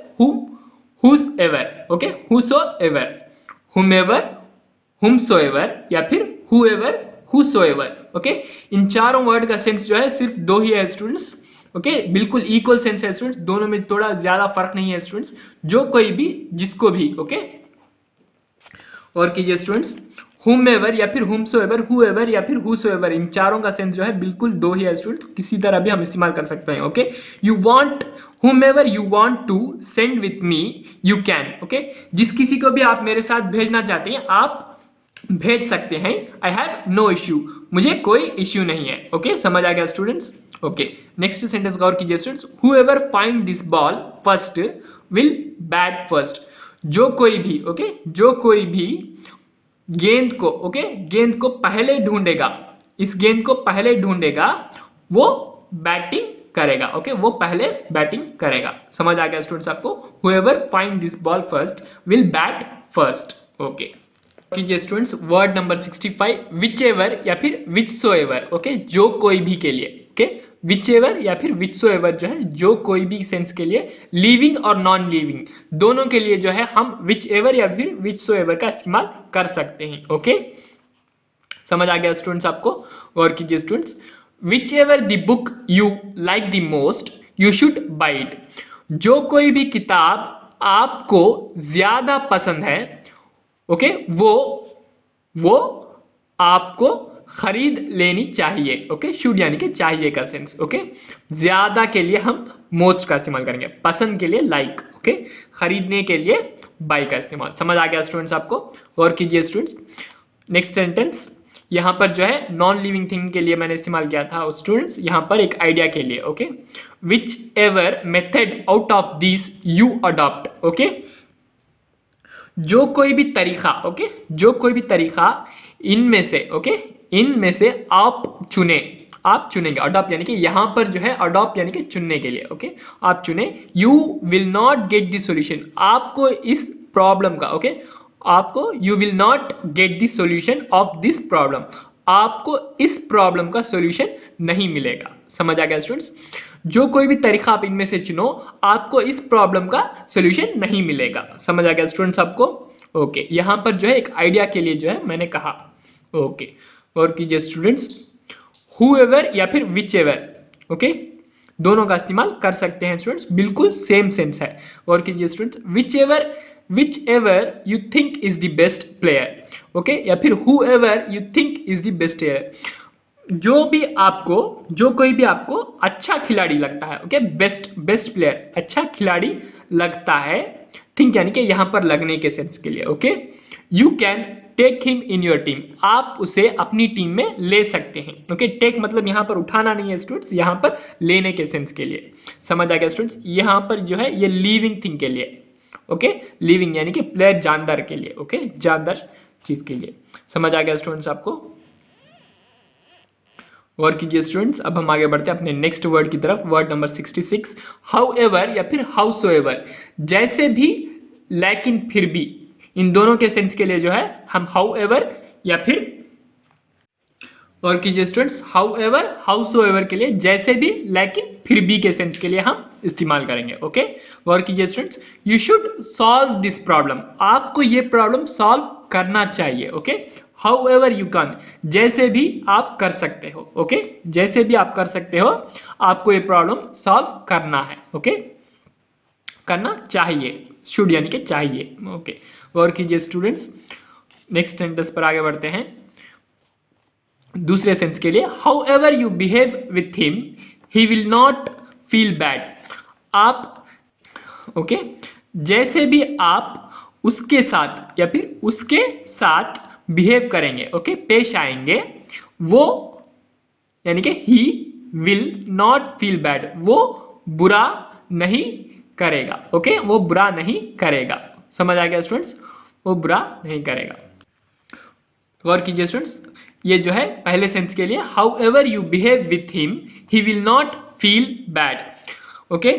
whosever. Okay, whosoever, whomever, हुम सो एवर या फिर हु एवर, whosoever। ओके, इन चारों वर्ड का सेंस जो है सिर्फ दो ही है स्टूडेंट्स। ओके, बिल्कुल इक्वल सेंस है स्टूडेंट्स, दोनों में थोड़ा ज्यादा फर्क नहीं है स्टूडेंट्स, जो कोई भी, जिसको भी। ओके, और कीजिए स्टूडेंट्स, whomever या फिर whomsoever, whoever या फिर whosoever, इन चारों का सेंस जो है बिल्कुल दो ही है स्टूडेंट्स, किसी तरह भी हम इस्तेमाल कर सकते हैं। Okay, you want, whomever you want to send with me you can। Okay, जिस किसी को भी आप मेरे साथ भेजना चाहते हैं आप भेज सकते हैं। आई हैव नो इश्यू, मुझे कोई इश्यू नहीं है। ओके, समझ आ गया स्टूडेंट्स? ओके, नेक्स्ट सेंटेंस गौर कीजिए students, whoever find this ball first will bat first। जो कोई भी, ओके, जो कोई भी गेंद को, ओके, गेंद को पहले ढूंढेगा, इस गेंद को पहले ढूंढेगा वो बैटिंग करेगा। ओके, वो पहले बैटिंग करेगा। समझ आ गया स्टूडेंट्स आपको? whoever find this ball first will bat first। Okay, कीजिए students, word number 65, whichever या फिर विच सो एवर। ओके, जो कोई भी के लिए। ओके, विच एवर या फिर विच सो एवर जो है जो कोई भी सेंस के लिए, लिविंग और नॉन लिविंग दोनों के लिए जो है हम विच एवर या फिर विच सो एवर का इस्तेमाल कर सकते हैं। ओके, समझ आ गया स्टूडेंट्स आपको? और कीजिए students, which ever the book you like the most you should buy it. जो कोई भी किताब आपको ज्यादा पसंद है, ओके, वो आपको खरीद लेनी चाहिए। ओके, शुड यानी कि चाहिए का सेंस। ओके, ज्यादा के लिए हम मोस्ट का इस्तेमाल करेंगे, पसंद के लिए लाइक। ओके, खरीदने के लिए बाय का इस्तेमाल। समझ आ गया स्टूडेंट्स आपको? और कीजिए स्टूडेंट्स, नेक्स्ट सेंटेंस, यहां पर जो है नॉन लिविंग थिंग के लिए मैंने इस्तेमाल किया था स्टूडेंट्स, यहां पर एक आइडिया के लिए। Okay, which ever method out of this you adopt. Okay, जो कोई भी तरीका, ओके, जो कोई भी तरीका इनमें से, ओके, इनमें से आप चुने, आप चुनेंगे। अडॉप्ट यानी कि यहां पर जो है अडॉप्ट यानी कि चुनने के लिए। ओके, आप चुने, you will not get the solution, आपको इस प्रॉब्लम का, ओके, आपको you will not get the solution of this problem, आपको इस प्रॉब्लम का सॉल्यूशन नहीं मिलेगा। समझ आ गया स्टूडेंट्स? जो कोई भी तरीका आप इनमें से चुनो आपको इस प्रॉब्लम का सॉल्यूशन नहीं मिलेगा। समझ आ गया स्टूडेंट्स आपको? ओके, यहां पर जो है एक आइडिया के लिए जो है मैंने कहा। ओके, और कीजिए स्टूडेंट्स, whoever या फिर whichever। ओके, दोनों का इस्तेमाल कर सकते हैं स्टूडेंट्स, बिल्कुल सेम सेंस है। और कीजिए students, which ever you think is the best player, okay, या फिर who ever you think is the best player, जो कोई भी आपको अच्छा खिलाड़ी लगता है, ओके, बेस्ट प्लेयर, अच्छा खिलाड़ी लगता है, थिंक यानी कि यहां पर लगने के सेंस के लिए, okay, you can take him in your team, आप उसे अपनी टीम में ले सकते हैं, ओके, टेक मतलब यहां पर उठाना नहीं है स्टूडेंट्स, यहां पर लेने के सेंस के लिए, समझ आ गया स्टूडेंट्स, यहां पर जो है ये लिविंग थिंग के लिए, ओके, लिविंग यानी कि प्लेयर, जानदार के लिए, ओके, जानदार चीज के लिए, समझ आ गया स्टूडेंट्स आपको। और कीजिए स्टूडेंट्स, अब हम आगे बढ़ते हैं अपने नेक्स्ट वर्ड की तरफ, वर्ड नंबर 66, हाउ एवर या फिर हाउसो एवर, जैसे भी, लेकिन, फिर भी, इन दोनों के सेंस के लिए जो है हम हाउ एवर या फिर, और कीजिए स्टूडेंट्स, हाउ एवर, हाउसो एवर के लिए जैसे भी, लेकिन, फिर भी के सेंस के लिए हम इस्तेमाल करेंगे, ओके। और कीजिए students, you should solve this problem, आपको ये प्रॉब्लम सॉल्व करना चाहिए, okay, how ever you can, जैसे भी आप कर सकते हो, ओके, जैसे भी आप कर सकते हो, आपको ये प्रॉब्लम सॉल्व करना है, ओके, करना चाहिए, शुड यानी कि चाहिए, ओके। और कीजिए स्टूडेंट्स, नेक्स्ट सेंटेंस पर आगे बढ़ते हैं, दूसरे सेंस के लिए, how ever you behave with him he will not feel bad, आप, ओके, जैसे भी आप उसके साथ या फिर उसके साथ बिहेव करेंगे, ओके, पेश आएंगे, वो यानी कि he will not feel bad, वो बुरा नहीं करेगा, ओके, वो बुरा नहीं करेगा, समझ आ गया स्टूडेंट्स, वो बुरा नहीं करेगा। गौर कीजिए स्टूडेंट्स, ये जो है पहले सेंस के लिए, how ever you behave with him he will not feel bad, okay,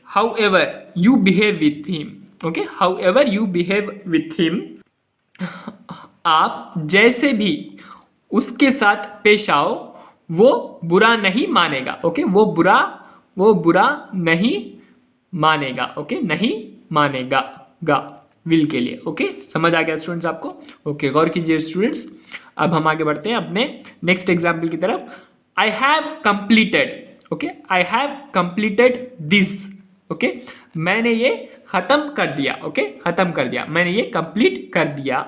how ever you behave with him, okay, how ever you behave with him, आप जैसे भी उसके साथ पेश आओ, वो बुरा नहीं मानेगा, ओके, वो बुरा नहीं मानेगा, ओके, नहीं मानेगा, गा विल के लिए, ओके, समझ आ गया स्टूडेंट्स आपको, ओके। गौर कीजिए स्टूडेंट्स, अब हम आगे बढ़ते हैं अपने नेक्स्ट एग्जाम्पल की तरफ, आई have completed, okay, I have completed this, okay, मैंने ये खत्म कर दिया, ओके, खत्म कर दिया, मैंने ये कंप्लीट कर दिया,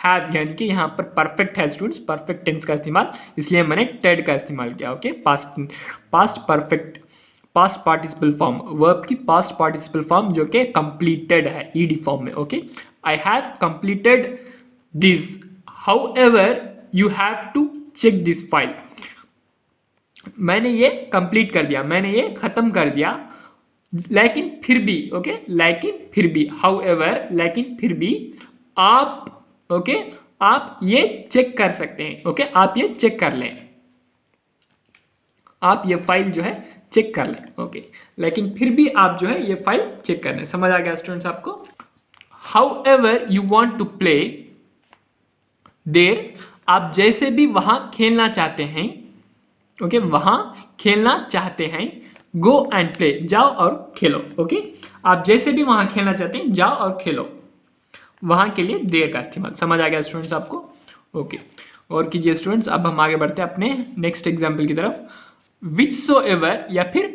हैव यानी कि यहाँ पर परफेक्ट है स्टूडेंट्स, परफेक्ट टेंस का इस्तेमाल, इसलिए मैंने टेड का इस्तेमाल किया, okay, past perfect, past participle form, verb की पास्ट पार्टिसिपल फॉर्म जो कि कंप्लीटेड है ईडी फॉर्म में, okay, I have completed this, however you have to check this file, मैंने ये कंप्लीट कर दिया, मैंने ये खत्म कर दिया, लेकिन फिर भी, ओके, लेकिन फिर भी, हाउ एवर, लेकिन फिर भी, आप, ओके, आप ये चेक कर सकते हैं, ओके, आप ये चेक कर लें, आप ये फाइल जो है चेक कर लें, ओके, लेकिन फिर भी आप जो है ये फाइल चेक कर लें, समझ आ गया स्टूडेंट्स आपको। However you want to play there, आप जैसे भी वहां खेलना चाहते हैं, ओके, वहां खेलना चाहते हैं, गो एंड प्ले, जाओ और खेलो, ओके, आप जैसे भी वहां खेलना चाहते हैं, जाओ और खेलो, वहां के लिए देर का इस्तेमाल, समझ आ गया स्टूडेंट्स आपको, ओके। और कीजिए स्टूडेंट्स, अब हम आगे बढ़ते हैं अपने नेक्स्ट एग्जाम्पल की तरफ, विच सो एवर या फिर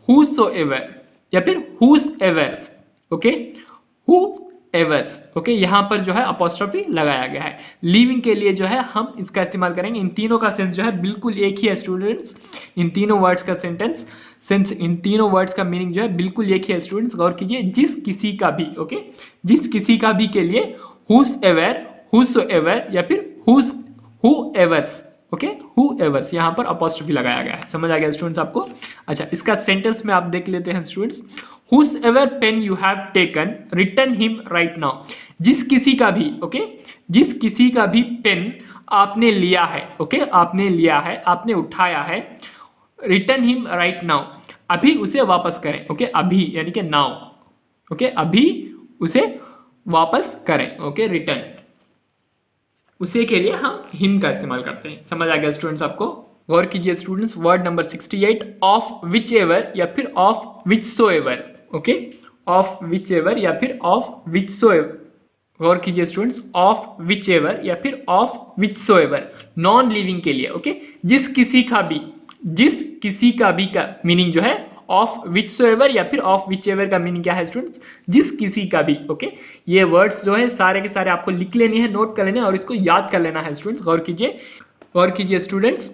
हु सो एवर या फिर whoever's, okay, whoever's, okay, यहां पर जो है अपोस्ट्रोफी लगाया गया है, लिविंग के लिए जो है हम इसका इस्तेमाल करेंगे, इन तीनों का सेंस जो है बिल्कुल एक ही है स्टूडेंट्स, इन तीनों वर्ड्स का सेंस, इन तीनों वर्ड्स का मीनिंग जो है बिल्कुल एक ही है स्टूडेंट्स। गौर कीजिए, जिस किसी का भी, ओके, जिस किसी का भी के लिए हुज एवर, हुसो एवर या फिर who averse, okay, who averse, यहां पर अपोस्ट्रोफी लगाया गया है, समझ आ गया स्टूडेंट्स आपको। अच्छा, इसका सेंटेंस में आप देख लेते हैं students, whosever pen you have taken return him right now, जिस किसी का भी, ओके, जिस किसी का भी पेन आपने लिया है, ओके, आपने लिया है, आपने उठाया है, रिटर्न हिम राइट नाउ, अभी उसे वापस करें, ओके, अभी यानी कि नाउ, ओके, अभी उसे वापस करें, ओके, रिटर्न, उसे के लिए हम हिम का इस्तेमाल करते हैं, समझ आ गया स्टूडेंट्स आपको। गौर कीजिए students, word number 68, of whichever या फिर of which so ever, okay, of whichever या फिर ऑफ विच सो एवर, गौर कीजिए स्टूडेंट्स, ऑफ विच एवर या फिर of which so ever, non living के लिए, ओके, जिस किसी का भी, जिस किसी का भी का मीनिंग जो है ऑफ विच सो एवर या फिर ऑफ विच एवर का मीनिंग क्या है स्टूडेंट्स, जिस किसी का भी। ओके, ये वर्ड्स जो है सारे के सारे आपको लिख लेने हैं, नोट कर लेने हैं और इसको याद कर लेना है स्टूडेंट्स। गौर कीजिए students.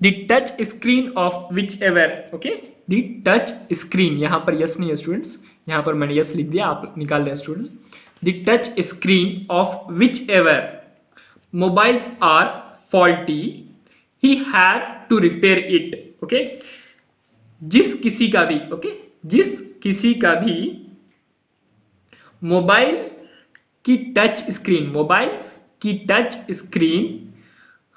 The touch screen of which ever. Okay, the touch screen, यहां पर यस नहीं है स्टूडेंट्स, यहां पर मैंने यस लिख दिया, आप निकाल लें students. The touch screen of whichever mobiles are faulty he have to repair it. Okay, जिस किसी का भी, ओके, जिस किसी का भी मोबाइल की टच स्क्रीन, मोबाइल्स की टच स्क्रीन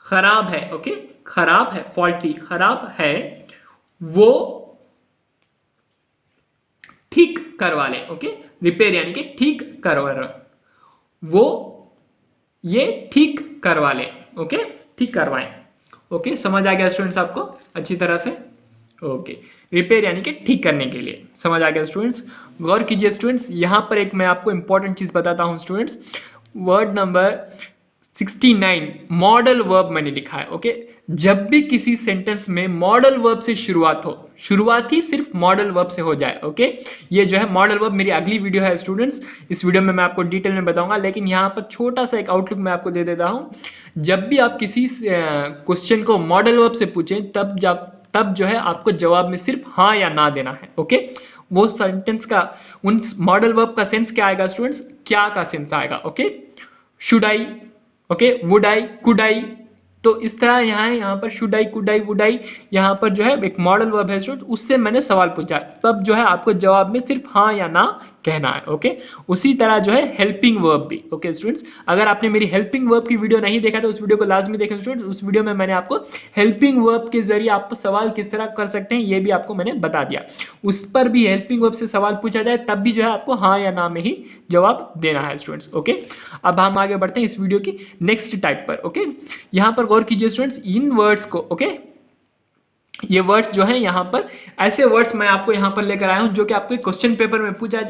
खराब है। ओके, खराब है, फॉल्टी, खराब है, वो ठीक करवा ले। ओके, रिपेयर यानी कि ठीक करवा, वो ये ठीक करवा ले। ओके, ठीक करवाएं। ओके, समझ आ गया स्टूडेंट्स आपको अच्छी तरह से। ओके, रिपेयर यानी कि ठीक करने के लिए, समझ आ गया स्टूडेंट्स। गौर कीजिए स्टूडेंट्स, यहां पर एक मैं आपको इंपॉर्टेंट चीज बताता हूं students. Word number 69 modal verb मैंने लिखा है। ओके, जब भी किसी सेंटेंस में मॉडल वर्ब से शुरुआत हो, शुरुआत ही सिर्फ मॉडल वर्ब से हो जाए। ओके, ये जो है मॉडल वर्ब, मेरी अगली वीडियो है स्टूडेंट्स, इस वीडियो में मैं आपको डिटेल में बताऊंगा, लेकिन यहां पर छोटा सा एक आउटलुक मैं आपको दे देता हूं। जब भी आप किसी क्वेश्चन को मॉडल वर्ब से पूछें, तब जो है आपको जवाब में सिर्फ हाँ या ना देना है। ओके, वो सेंटेंस का, उन मॉडल वर्ब का सेंस क्या आएगा स्टूडेंट्स, क्या का सेंस आएगा। Okay, should I, okay, would I, could I, तो इस तरह यहाँ पर should I, could I, would I, यहाँ पर जो है एक मॉडल वर्ब है स्टूडेंट, उससे मैंने सवाल पूछा, तब जो है आपको जवाब में सिर्फ हाँ या ना कहना है। ओके, उसी तरह जो है हेल्पिंग वर्ब भी। ओके स्टूडेंट्स, अगर आपने मेरी हेल्पिंग वर्ब की वीडियो नहीं देखा तो उस वीडियो को लाजमी देखें स्टूडेंट्स। उस वीडियो में मैंने आपको हेल्पिंग वर्ब के जरिए आपको सवाल किस तरह कर सकते हैं ये भी आपको मैंने बता दिया। उस पर भी हेल्पिंग वर्ब से सवाल पूछा जाए तब भी जो है आपको हाँ या ना में ही जवाब देना है स्टूडेंट्स। ओके, अब हम आगे बढ़ते हैं इस वीडियो की नेक्स्ट टाइप पर। ओके, यहाँ पर गौर कीजिए स्टूडेंट्स, इन वर्ड्स को, ओके, ये वर्ड्स जो है यहाँ पर ऐसे वर्ड्स मैं आपको यहाँ पर लेकर आया हूं जो कि आपके क्वेश्चन पेपर में पूछा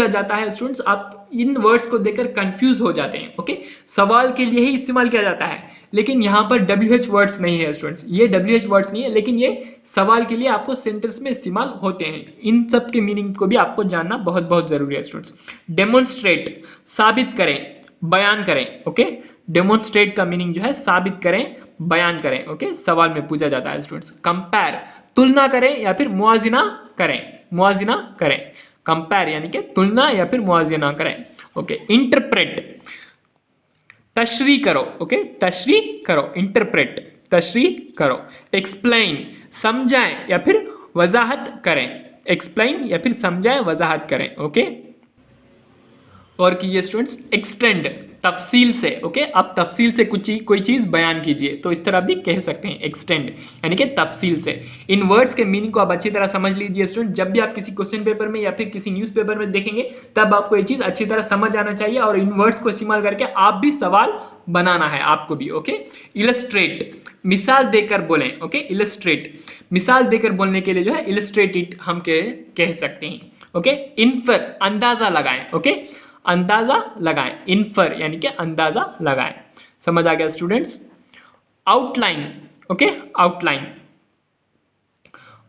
जाता है स्टूडेंट्स। आप इन वर्ड्स को देखकर कंफ्यूज हो जाते हैं। ओके, सवाल के लिए ही इस्तेमाल किया जाता है, लेकिन यहाँ पर WH वर्ड्स नहीं है स्टूडेंट्स, ये WH वर्ड्स नहीं है, लेकिन ये सवाल के लिए आपको सेंटेंस में इस्तेमाल होते हैं। इन सब के मीनिंग को भी आपको जानना बहुत बहुत जरूरी है स्टूडेंट्स। डेमोन्स्ट्रेट, साबित करें, बयान करें। ओके, डेमोन्स्ट्रेट का मीनिंग जो है साबित करें, बयान करें। ओके, सवाल में पूछा जाता है स्टूडेंट्स। कंपेयर, तुलना करें या फिर मुआजिना करें, मुआजिना करें। कंपेयर यानी कि तुलना या फिर मुआजिना करें। ओके, इंटरप्रेट, तशरीह करो। ओके, तशरीह करो, इंटरप्रेट, तशरीह करो। एक्सप्लेन, समझाएं या फिर वजाहत करें, एक्सप्लेन या फिर समझाएं, वजाहत करें। ओके, और कीजिए स्टूडेंट्स, एक्सटेंड, तफसील से। ओके, आप तफसील से कोई चीज बयान कीजिए, तो इस तरह भी कह सकते हैं, एक्सटेंड यानी कि तफसील से। इन वर्ड्स के मीनिंग को आप अच्छी तरह समझ लीजिए स्टूडेंट। जब भी आप किसी क्वेश्चन पेपर में या फिर किसी न्यूज़पेपर में देखेंगे तब आपको ये चीज अच्छी तरह समझ आना चाहिए, और इन वर्ड्स को इस्तेमाल करके आप भी सवाल बनाना है आपको भी। ओके, इलस्ट्रेट, मिसाल देकर बोलें। ओके, इलस्ट्रेट, मिसाल देकर बोलने के लिए जो है इलस्ट्रेट इट हम कह सकते हैं। ओके, इन्फर, अंदाजा लगाएं। ओके, अंदाजा लगाएं, इन्फर यानी कि अंदाजा लगाएं। समझ आ गया students. Outline, okay, outline,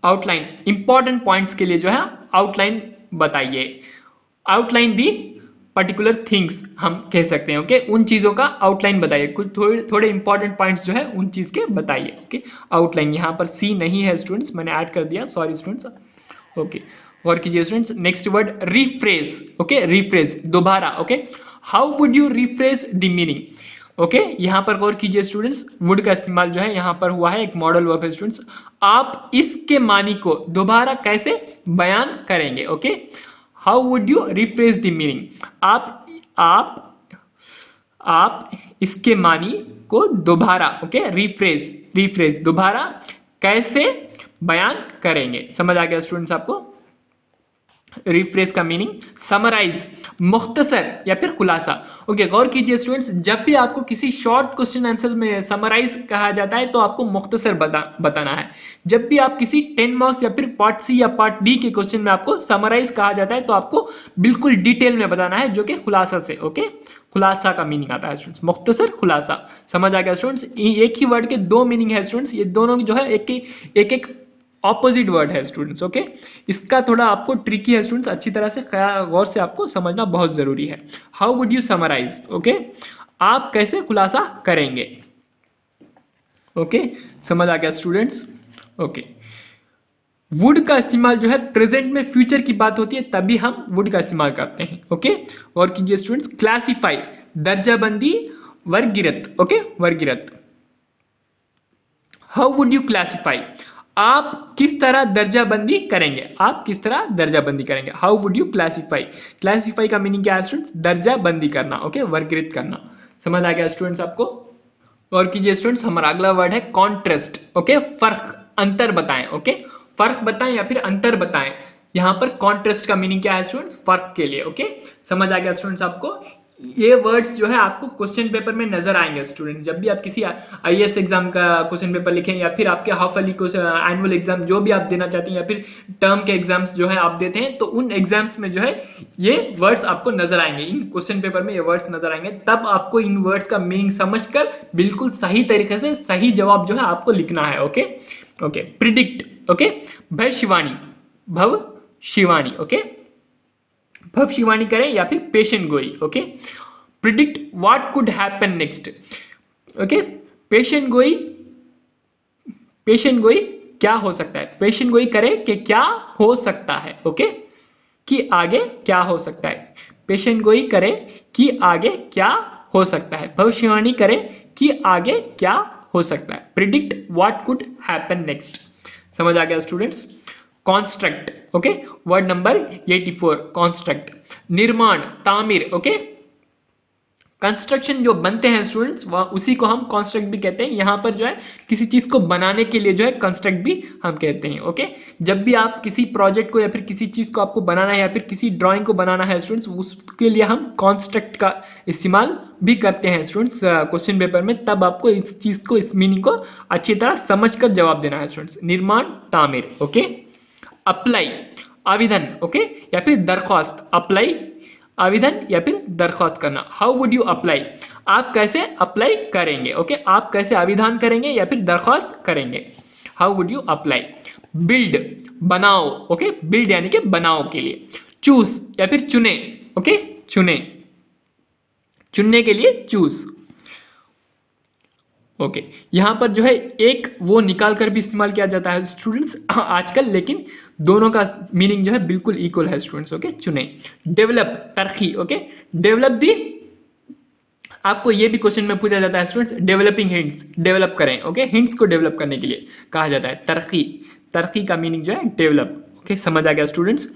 outline, important points के लिए जो है आउटलाइन बताइए। आउटलाइन दी पर्टिकुलर थिंग्स हम कह सकते हैं। ओके, उन चीजों का आउटलाइन बताइए, कुछ थोड़े इंपॉर्टेंट पॉइंट्स जो है उन चीज के बताइए। ओके, आउटलाइन, यहाँ पर सी नहीं है स्टूडेंट्स, मैंने ऐड कर दिया, सॉरी स्टूडेंट्स। ओके, और कीजिए students, next word rephrase. Okay, rephrase, दोबारा। Okay, how would you rephrase the meaning. Okay, यहां पर गौर कीजिए स्टूडेंट्स, वुड का इस्तेमाल जो है यहां पर हुआ है, एक मॉडल वर्ब है स्टूडेंट्स। आप इसके मानी को दोबारा कैसे बयान करेंगे। Okay, how would you rephrase the meaning, आप इसके मानी को दोबारा, ओके, रिफ्रेज दोबारा कैसे बयान करेंगे। समझ आ गया स्टूडेंट्स आपको। रिफ्रेश का मीनिंग समराइज, मुख्तसर या फिर खुलासा। ओके, गौर कीजिए स्टूडेंट्स, जब भी आपको किसी शॉर्ट क्वेश्चन आंसर में समराइज कहा जाता है तो आपको मुख्तसर बताना है। जब भी आप किसी 10 मार्क्स या फिर पार्ट सी या पार्ट डी के क्वेश्चन में आपको समराइज कहा जाता है तो आपको बिल्कुल डिटेल में बताना है, जो कि खुलासा से। ओके, खुलासा का मीनिंग आता है स्टूडेंट्स, मुख्तसर, खुलासा। समझ आ गया स्टूडेंट्स? एक ही वर्ड के दो मीनिंग है स्टूडेंट्स, ये दोनों जो है एक ऑपोजिट वर्ड है स्टूडेंट्स। ओके, इसका थोड़ा आपको ट्रिकी है स्टूडेंट्स, अच्छी तरह से गौर से आपको समझना बहुत जरूरी है। How would you summarise? Okay, आप कैसे खुलासा करेंगे? ओके, समझ आ गया स्टूडेंट्स? ओके, वुड का इस्तेमाल जो है प्रेजेंट में फ्यूचर की बात होती है तभी हम वुड का इस्तेमाल करते हैं। ओके, और कीजिए स्टूडेंट्स, क्लासिफाई, दर्जाबंदी, वर्गीकृत। ओके, वर्गीकृत। How would you classify? आप किस तरह दर्जाबंदी करेंगे? आप किस तरह दर्जाबंदी करेंगे? How would you classify? Classify का मीनिंग क्या है स्टूडेंट्स? दर्जाबंदी करना। ओके, वर्गीकृत करना। समझ आ गया स्टूडेंट्स आपको? और कीजिए स्टूडेंट्स, हमारा अगला वर्ड है कॉन्ट्रास्ट। ओके, फर्क, अंतर बताएं। ओके, फर्क बताएं या फिर अंतर बताएं। यहां पर कॉन्ट्रास्ट का मीनिंग क्या है स्टूडेंट्स? फर्क के लिए। ओके, समझ आ गया स्टूडेंट्स आपको? ये वर्ड्स जो है आपको क्वेश्चन पेपर में नजर आएंगे स्टूडेंट, जब भी आप किसी आईएएस एग्जाम का क्वेश्चन पेपर लिखें या फिर आपके हाफ ईयरली एनुअल एग्जाम जो भी आप देना चाहते हैं या फिर टर्म के एग्जाम्स जो है आप देते हैं, तो उन एग्जाम्स में जो है ये वर्ड्स आपको नजर आएंगे, इन क्वेश्चन पेपर में ये वर्ड्स नजर आएंगे। तब आपको इन वर्ड्स का मीनिंग समझकर बिल्कुल सही तरीके से सही जवाब जो है आपको लिखना है। Okay, okay, predict. ओके, भविष्यवाणी, भविष्यवाणी। ओके, भविष्यवाणी करें या फिर पेशेंट गोई। Okay, predict what could happen next. Okay, patient गोई, पेशेंट गोई क्या हो सकता है? पेशेंट गोई करें कि क्या हो सकता है। ओके, कि आगे क्या हो सकता है। पेशेंट गोई करें कि आगे क्या हो सकता है। भविष्यवाणी करें कि आगे क्या हो सकता है। Predict what could happen next. समझ आ गया students? Construct. Okay, word number 84, construct, निर्माण, तामीर। ओके, कंस्ट्रक्शन जो बनते हैं स्टूडेंट्स वह उसी को हम कॉन्स्ट्रक्ट भी कहते हैं। यहां पर जो है किसी चीज को बनाने के लिए जो है कंस्ट्रक्ट भी हम कहते हैं। ओके, जब भी आप किसी प्रोजेक्ट को या फिर किसी चीज को आपको बनाना है या फिर किसी ड्राइंग को बनाना है स्टूडेंट्स, उसके लिए हम कॉन्स्ट्रक्ट का इस्तेमाल भी करते हैं स्टूडेंट्स क्वेश्चन पेपर में। तब आपको इस चीज को, इस मीनिंग को अच्छी तरह समझ कर जवाब देना है स्टूडेंट्स। निर्माण, तामीर। ओके, अप्लाई, आवेदन। ओके, या फिर दरख्वास्त। अप्लाई, आवेदन या फिर दरख्वास्त करना। How would you apply? आप कैसे अप्लाई करेंगे? ओके, आप कैसे आवेदन करेंगे या फिर दरख्वास्त करेंगे। How would you apply? Build, बनाओ। ओके, बिल्ड यानी कि बनाओ के लिए। चूज या फिर चुने। ओके, चुने, चुनने के लिए चूज। ओके, यहां पर जो है एक वो निकाल कर भी इस्तेमाल किया जाता है स्टूडेंट्स आजकल, लेकिन दोनों का मीनिंग जो है बिल्कुल इक्वल है स्टूडेंट्स। ओके, चुने। डेवलप, तरक्की। ओके, डेवलप दी, आपको ये भी क्वेश्चन में पूछा जाता है स्टूडेंट्स, डेवलपिंग हिंट्स, डेवलप करें। ओके, हिंट्स को डेवलप करने के लिए कहा जाता है। तरक्की, तरक्की का मीनिंग जो है डेवलप। ओके, समझ आ गया स्टूडेंट्स?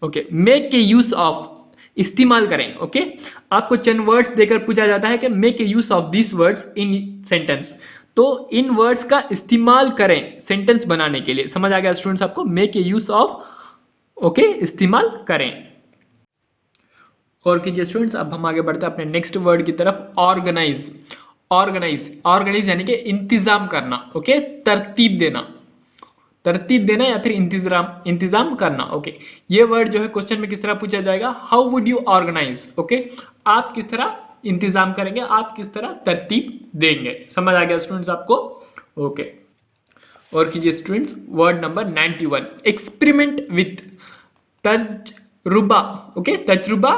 ओके, मेक के यूज ऑफ, इस्तेमाल करें। ओके, आपको चंद वर्ड्स देकर पूछा जाता है कि make a use of this words in sentence, तो इन वर्ड्स का इस्तेमाल करें सेंटेंस बनाने के लिए। समझ आ गया स्टूडेंट्स आपको? Make a use of, okay, इस्तेमाल करें। और कीजिए स्टूडेंट्स, अब हम आगे बढ़ते हैं अपने नेक्स्ट वर्ड की तरफ, ऑर्गेनाइज। ऑर्गेनाइज, ऑर्गेनाइज यानी कि इंतजाम करना। ओके, तरतीब देना, तरतीब देना या फिर इंतजाम करना। ओके, ये वर्ड जो है क्वेश्चन में किस तरह पूछा जाएगा? How would you organise? Okay, आप किस तरह इंतजाम करेंगे, आप किस तरह तरतीब देंगे। समझ आ गया स्टूडेंट्स आपको? ओके, और कीजिए students, word number 91, experiment with, तजुर्बा। ओके, तजुर्बा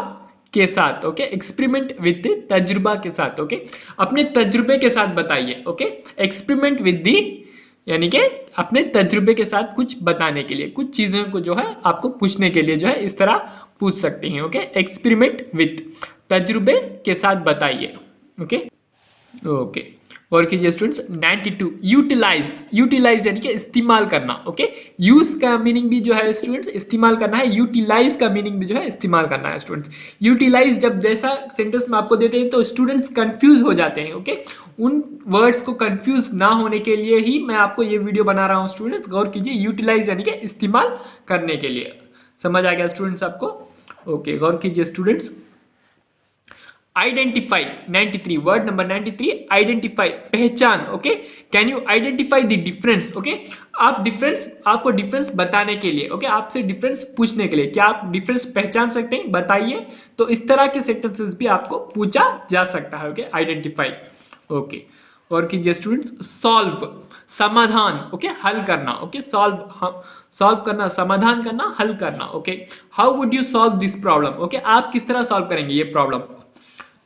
के साथ। ओके, एक्सपेरिमेंट विथ, तजुर्बा के साथ। ओके, अपने तजुर्बे के साथ बताइए। ओके, एक्सपेरिमेंट विथ दी यानी कि अपने तजुर्बे के साथ कुछ बताने के लिए, कुछ चीजों को जो है आपको पूछने के लिए जो है इस तरह पूछ सकते हैं। ओके, एक्सपेरिमेंट विथ, तजुर्बे के साथ बताइए। ओके, ओके, और कीजिए स्टूडेंट्स 92, यूटिलाइज। यूटिलाइज यानी कि इस्तेमाल करना। ओके, यूज का मीनिंग भी जो है स्टूडेंट्स इस्तेमाल करना है, यूटिलाइज का मीनिंग भी जो है इस्तेमाल करना है स्टूडेंट्स। यूटिलाइज जब जैसा सेंटेंस में आपको देते हैं तो स्टूडेंट्स कंफ्यूज हो जाते हैं। ओके, उन वर्ड्स को कंफ्यूज ना होने के लिए ही मैं आपको ये वीडियो बना रहा हूं स्टूडेंट्स, गौर कीजिए। यूटिलाइज यानी कि इस्तेमाल करने के लिए। समझ आ गया स्टूडेंट्स आपको? ओके, गौर कीजिए students. Identify 93, word number 93, identify, पहचान। Okay, can you identify the difference? Okay, आप डिफरेंस, आपको डिफरेंस बताने के लिए, ओके, आपसे डिफरेंस पूछने के लिए, क्या आप डिफरेंस पहचान सकते हैं? बताइए। तो इस तरह के सेंटेंसेस भी आपको पूछा जा सकता है। Okay, identify. ओके, और कीजिए स्टूडेंट्स। सॉल्व, समाधान, ओके, हल करना। ओके, सॉल्व करना, समाधान करना, हल करना। Okay, how would you solve this problem? Okay, आप किस तरह सॉल्व करेंगे ये प्रॉब्लम?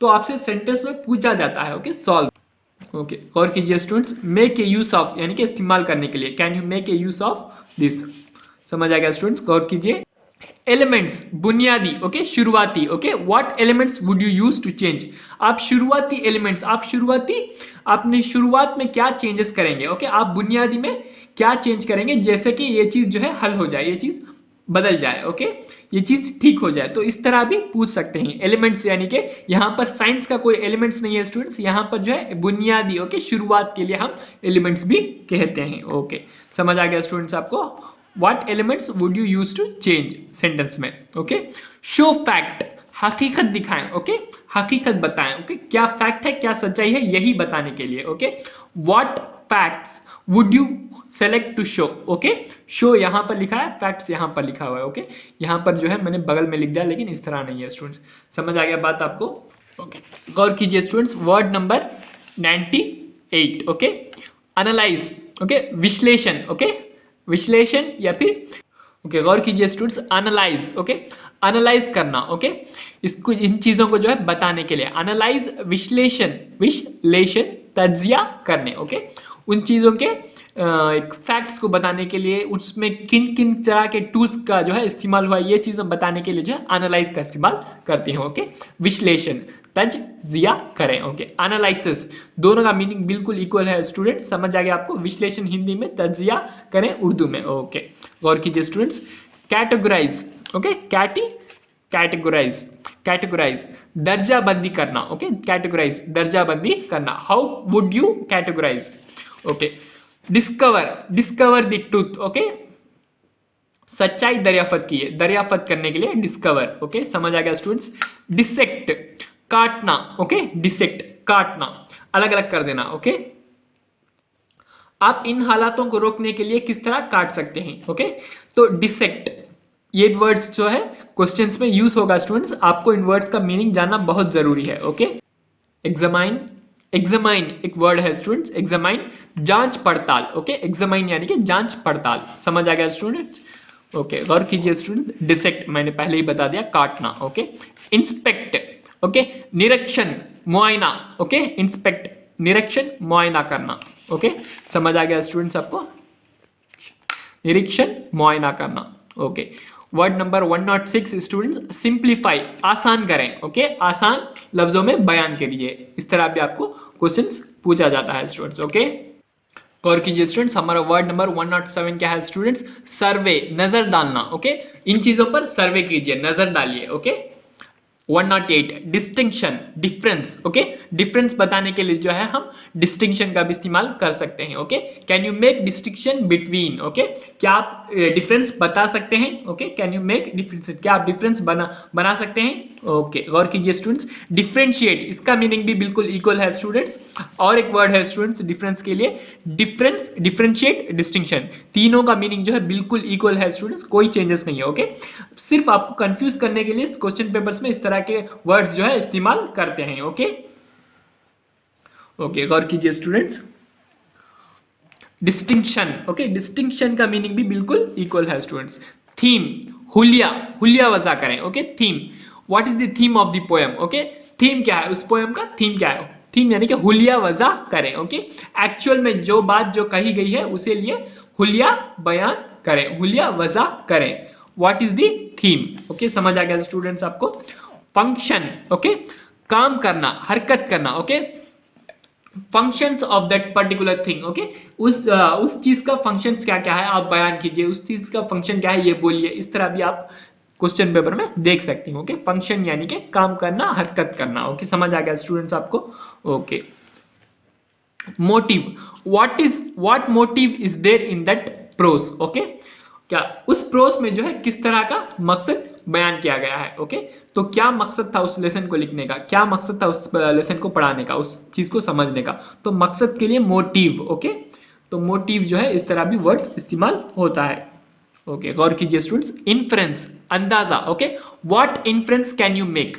तो आपसे सेंटेंस में पूछा जाता है। Okay, solve. ओके, और कीजिए students. Make a use of, यानी कि इस्तेमाल करने के लिए, can you make a use of this? समझ आ गया स्टूडेंट्स? गौर कीजिए। एलिमेंट्स, बुनियादी, ओके, शुरुआती। Okay, what elements would you use to change? आप शुरुआती एलिमेंट्स, आपने शुरुआत में क्या चेंजेस करेंगे? ओके, आप बुनियादी में क्या चेंज करेंगे जैसे कि ये चीज जो है हल हो जाए, ये चीज बदल जाए। ओके, ये चीज ठीक हो जाए। तो इस तरह भी पूछ सकते हैं। एलिमेंट्स यानी कि यहाँ पर साइंस का कोई एलिमेंट्स नहीं है स्टूडेंट्स, यहाँ पर जो है बुनियादी, ओके, शुरुआत के लिए हम एलिमेंट्स भी कहते हैं। ओके, समझ आ गया स्टूडेंट्स आपको? What elements would you use to change sentence में? ओके, शो फैक्ट, हकीकत दिखाएं। ओके, हकीकत बताएं। ओके, क्या फैक्ट है, क्या सच्चाई है, यही बताने के लिए। Okay, what facts would you select to show? Okay, show यहां पर लिखा है, फैक्ट्स यहां पर लिखा हुआ है। ओके, यहां पर जो है मैंने बगल में लिख दिया, लेकिन इस तरह नहीं है स्टूडेंट्स। समझ आ गया बात आपको? ओके, गौर कीजिए students. Word number 98। Okay, analyse, okay, विश्लेषण। ओके, विश्लेषण या फिर, ओके, गौर कीजिए स्टूडेंट्स। एनालाइज, ओके, एनालाइज करना। ओके, इसको, इन चीजों को जो है बताने के लिए एनालाइज, विश्लेषण, तज्जिया करने। ओके, उन चीजों के फैक्ट्स को बताने के लिए, उसमें किन किन तरह के टूल्स का जो है इस्तेमाल हुआ, ये चीजें बताने के लिए जो है एनालाइज का इस्तेमाल करते हैं। ओके, विश्लेषण, तज्जिया करें। ओके, एनालिसिस, दोनों का मीनिंग बिल्कुल इक्वल है स्टूडेंट। समझ आ गया आपको? विश्लेषण हिंदी में, तज्जिया करें उर्दू में। ओके, गौर कीजिए स्टूडेंट्स। कैटेगराइज, ओके, कैटेगराइज, दर्जा बंदी करना। ओके, कैटेगराइज, दर्जा बंदी करना। How would you categorise? Okay, discover the truth. Okay, सच्चाई दरियाफत की है, दरियाफत करने के लिए डिस्कवर। ओके, समझ आ गया स्टूडेंट्स। डिसेक्ट, काटना। ओके, डिसेक्ट, काटना, अलग अलग कर देना। ओके, आप इन हालातों को रोकने के लिए किस तरह काट सकते हैं? ओके, तो डिसेक्ट, ये वर्ड्स जो है क्वेश्चंस में यूज होगा स्टूडेंट्स। आपको इन वर्ड्स का मीनिंग जानना बहुत जरूरी है। ओके, एग्जामाइन, एक वर्ड है स्टूडेंट्स, एग्जामाइन, जांच पड़ताल। ओके, एग्जामाइन यानी कि जांच पड़ताल। समझ आ गया स्टूडेंट्स? ओके, गौर कीजिए स्टूडेंट। डिसेक्ट मैंने पहले ही बता दिया, काटना। ओके, इंस्पेक्ट, ओके, निरीक्षण, मुआयना। ओके, इंस्पेक्ट, निरीक्षण, मुआयना करना। ओके, समझ आ गया स्टूडेंट्स आपको? निरीक्षण, मुआयना करना। Okay, word number 106 students, simplify, आसान करें। ओके, आसान लफ्जों में बयान करिए। इस तरह भी आपको क्वेश्चंस पूछा जाता है स्टूडेंट्स। ओके, गौर कीजिए स्टूडेंट्स। हमारा वर्ड नंबर 107 क्या है स्टूडेंट्स? सर्वे, नजर डालना। ओके, इन चीजों पर सर्वे कीजिए, नजर डालिए। Okay, 108 distinction, difference. Okay, difference बताने के लिए जो है हम डिस्टिंक्शन का भी इस्तेमाल कर सकते हैं। Okay, can you make distinction between? Okay, क्या आप डिफरेंस बता सकते हैं? Okay, can you make difference, क्या आप डिफरेंस बना सकते हैं? ओके, गौर कीजिए स्टूडेंट्स। डिफरेंशिएट, इसका मीनिंग भी बिल्कुल इक्वल है स्टूडेंट्स। और एक वर्ड है स्टूडेंट्स डिफरेंस के लिए, डिफरेंस, डिफरेंशिएट, डिस्टिंक्शन, तीनों का मीनिंग जो है बिल्कुल इक्वल है स्टूडेंट्स, कोई चेंजेस नहीं है। ओके, सिर्फ आपको कंफ्यूज करने के लिए क्वेश्चन पेपर्स में इस तरह के वर्ड्स जो है इस्तेमाल करते हैं। ओके, ओके, गौर कीजिए स्टूडेंट्स। डिस्टिंक्शन, ओके, डिस्टिंक्शन का मीनिंग भी बिल्कुल इक्वल है स्टूडेंट्स। थीम, हुलिया वजह करें। Okay, theme, what is the theme of the poem? Okay, theme क्या है उस पोएम का? थीम क्या है? थीम यानी कि हुलिया वजह करें। ओके, एक्चुअल में जो बात जो कही गई है उसे लिए हुलिया बयान करें, हुलिया वजह करें। What is the theme? Okay, समझ आ गया स्टूडेंट्स आपको? फंक्शन, ओके, काम करना, हरकत करना। Okay, functions of that particular thing. Okay, उस चीज का फंक्शंस क्या क्या है आप बयान कीजिए, उस चीज का फंक्शन क्या है ये बोलिए। इस तरह भी आप क्वेश्चन पेपर में देख सकते हो। ओके, फंक्शन यानी कि काम करना, हरकत करना। ओके, समझ आ गया स्टूडेंट्स आपको? Okay, motive, what motive is there in that prose? Okay, क्या उस प्रोस में जो है किस तरह का मकसद बयान किया गया है। ओके, तो क्या मकसद था उस लेसन को लिखने का, क्या मकसद था उस लेसन को पढ़ाने का, उस चीज को समझने का। तो मकसद के लिए मोटिव। ओके, तो मोटिव जो है इस तरह भी वर्ड्स इस्तेमाल होता है। ओके, गौर कीजिए स्टूडेंट्स। इन्फ्रेंस, अंदाजा। Okay, what inference can you make,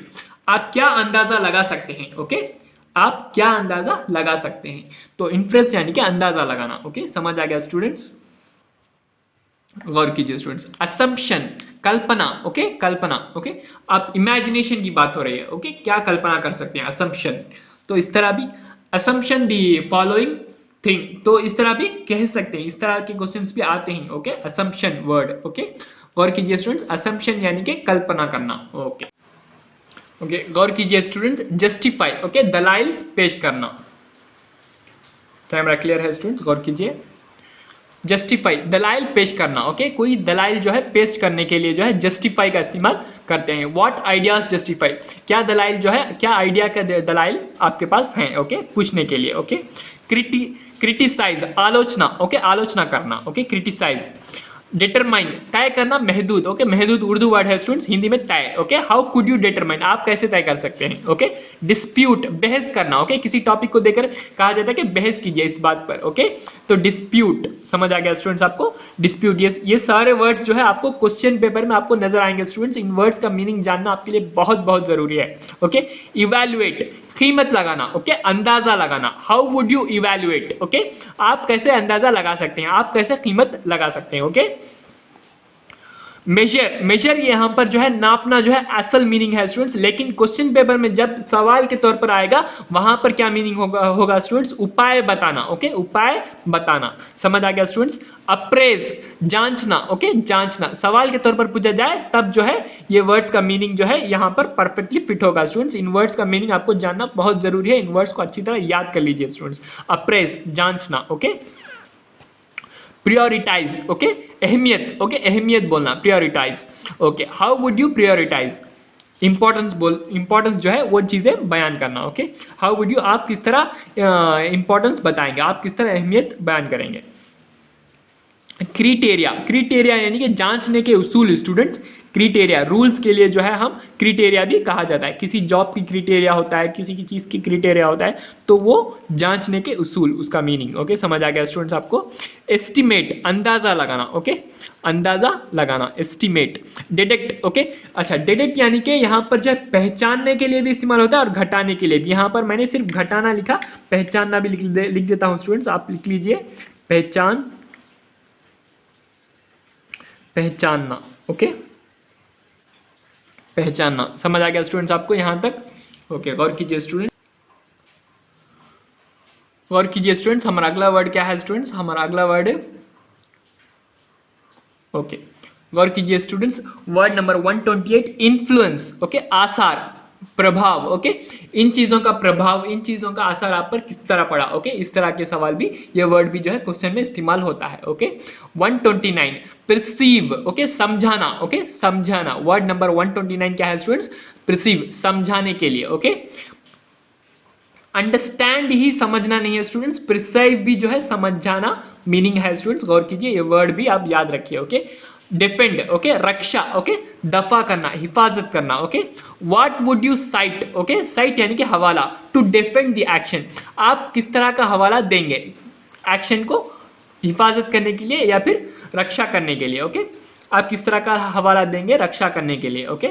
आप क्या अंदाजा लगा सकते हैं। ओके, आप क्या अंदाजा लगा सकते हैं। तो इन्फ्रेंस यानी कि अंदाजा लगाना। ओके, समझ आ गया स्टूडेंट्स। गौर कीजिए स्टूडेंट्स। असम्पशन, कल्पना। ओके, कल्पना। ओके, आप इमेजिनेशन की बात हो रही है। ओके, क्या कल्पना कर सकते हैं, असम्पशन। तो इस तरह भी असम्पशन दी फॉलोइंग थिंग, तो इस तरह भी कह सकते हैं, इस तरह के क्वेश्चंस भी आते हैं। Okay, assumption word. ओके, गौर कीजिए स्टूडेंट्स। असम्पशन यानी कि कल्पना करना। ओके ओके, गौर कीजिए स्टूडेंट्स। जस्टिफाई। ओके, दलाइल पेश करना। कैमरा क्लियर है स्टूडेंट्स, गौर कीजिए। जस्टिफाई, दलाइल पेश करना। ओके, कोई दलाइल जो है पेश करने के लिए जो है जस्टिफाई का इस्तेमाल करते हैं। व्हाट आइडियाज जस्टिफाई, क्या दलाइल जो है, क्या आइडिया का दलाइल आपके पास हैं। ओके, पूछने के लिए। ओके, क्रिटिसाइज, आलोचना। ओके, आलोचना करना। Okay, criticise. डिटरमाइन, तय करना, महदूद। ओके, महदूद उर्दू वर्ड है स्टूडेंट्स, हिंदी में तय। Okay, how could you determine, आप कैसे तय कर सकते हैं। ओके, डिस्प्यूट, बहस करना। ओके, किसी टॉपिक को देकर कहा जाता है कि बहस कीजिए इस बात पर। ओके, तो डिस्प्यूट, समझ आ गया स्टूडेंट्स आपको। डिस्प्यूट, ये सारे वर्ड्स जो है आपको क्वेश्चन पेपर में आपको नजर आएंगे स्टूडेंट्स। इन वर्ड्स का मीनिंग जानना आपके लिए बहुत बहुत जरूरी है। ओके, इवैल्यूएट, कीमत लगाना। ओके, अंदाजा लगाना। How would you evaluate, okay, आप कैसे अंदाजा लगा सकते हैं, आप कैसे कीमत लगा सकते हैं। ओके, मेजर, मेजर यहां पर जो है नापना जो है असल मीनिंग है स्टूडेंट्स, लेकिन क्वेश्चन पेपर में जब सवाल के तौर पर आएगा वहां पर क्या मीनिंग होगा स्टूडेंट्स, उपाय बताना। ओके, उपाय बताना। समझ आ गया स्टूडेंट्स। अप्रेज, जांचना। ओके, जांचना, सवाल के तौर पर पूछा जाए तब जो है ये वर्ड्स का मीनिंग जो है यहां पर परफेक्टली फिट होगा स्टूडेंट्स। इन वर्ड्स का मीनिंग आपको जानना बहुत जरूरी है, इन वर्ड्स को अच्छी तरह याद कर लीजिए स्टूडेंट्स। अप्रेज, जांचना। Okay, prioritise. ओके, अहमियत। ओके, अहमियत बोलना, prioritise. Okay, how would you prioritise, importance importance जो है वो चीजें बयान करना। ओके, हाउ वुड यू, आप किस तरह इंपॉर्टेंस बताएंगे, आप किस तरह अहमियत बयान करेंगे। क्रिटेरिया, क्रिटेरिया यानी कि जांचने के उसूल स्टूडेंट्स। क्रिटेरिया, रूल्स के लिए जो है हम क्रिटेरिया भी कहा जाता है। किसी जॉब की क्रिटेरिया होता है, किसी की चीज की क्रिटेरिया होता है, तो वो जांचने के उसूल, उसका मीनिंग। ओके, समझ आ गया स्टूडेंट्स आपको। एस्टिमेट, अंदाजा लगाना। ओके, अंदाजा लगाना, एस्टिमेट। डिडक्ट। ओके, अच्छा, डिडक्ट यानी कि यहाँ पर जो है पहचानने के लिए भी इस्तेमाल होता है और घटाने के लिए भी। यहाँ पर मैंने सिर्फ घटाना लिखा, पहचानना भी लिख देता हूँ स्टूडेंट्स, आप लिख लीजिए। पहचानना। ओके, पहचानना। समझ आ गया स्टूडेंट्स आपको यहां तक। ओके, गौर कीजिए स्टूडेंट, गौर कीजिए स्टूडेंट्स। हमारा अगला वर्ड क्या है स्टूडेंट्स, हमारा अगला वर्ड है, ओके, गौर कीजिए students. Word number 128, influence. Okay, आसार, प्रभाव। ओके, इन चीजों का प्रभाव, इन चीजों का असर आप पर किस तरह पड़ा। ओके, इस तरह के सवाल भी, ये वर्ड भी जो है क्वेश्चन में इस्तेमाल होता है। Okay, 129, perceive. ओके, समझाना। ओके, समझाना। वर्ड नंबर 129 क्या है स्टूडेंट्स, परसीव, समझाने के लिए। ओके, अंडरस्टैंड ही समझना नहीं है स्टूडेंट्स, परसीव भी जो है समझ जाना मीनिंग है स्टूडेंट्स। गौर कीजिए, ये वर्ड भी आप याद रखिए। Okay, defend. ओके, रक्षा। ओके, दफा करना, हिफाजत करना। Okay, what would you site. Okay, site यानी कि हवाला, टू डिफेंड द एक्शन, आप किस तरह का हवाला देंगे एक्शन को हिफाजत करने के लिए या फिर रक्षा करने के लिए। ओके, आप किस तरह का हवाला देंगे रक्षा करने के लिए। ओके,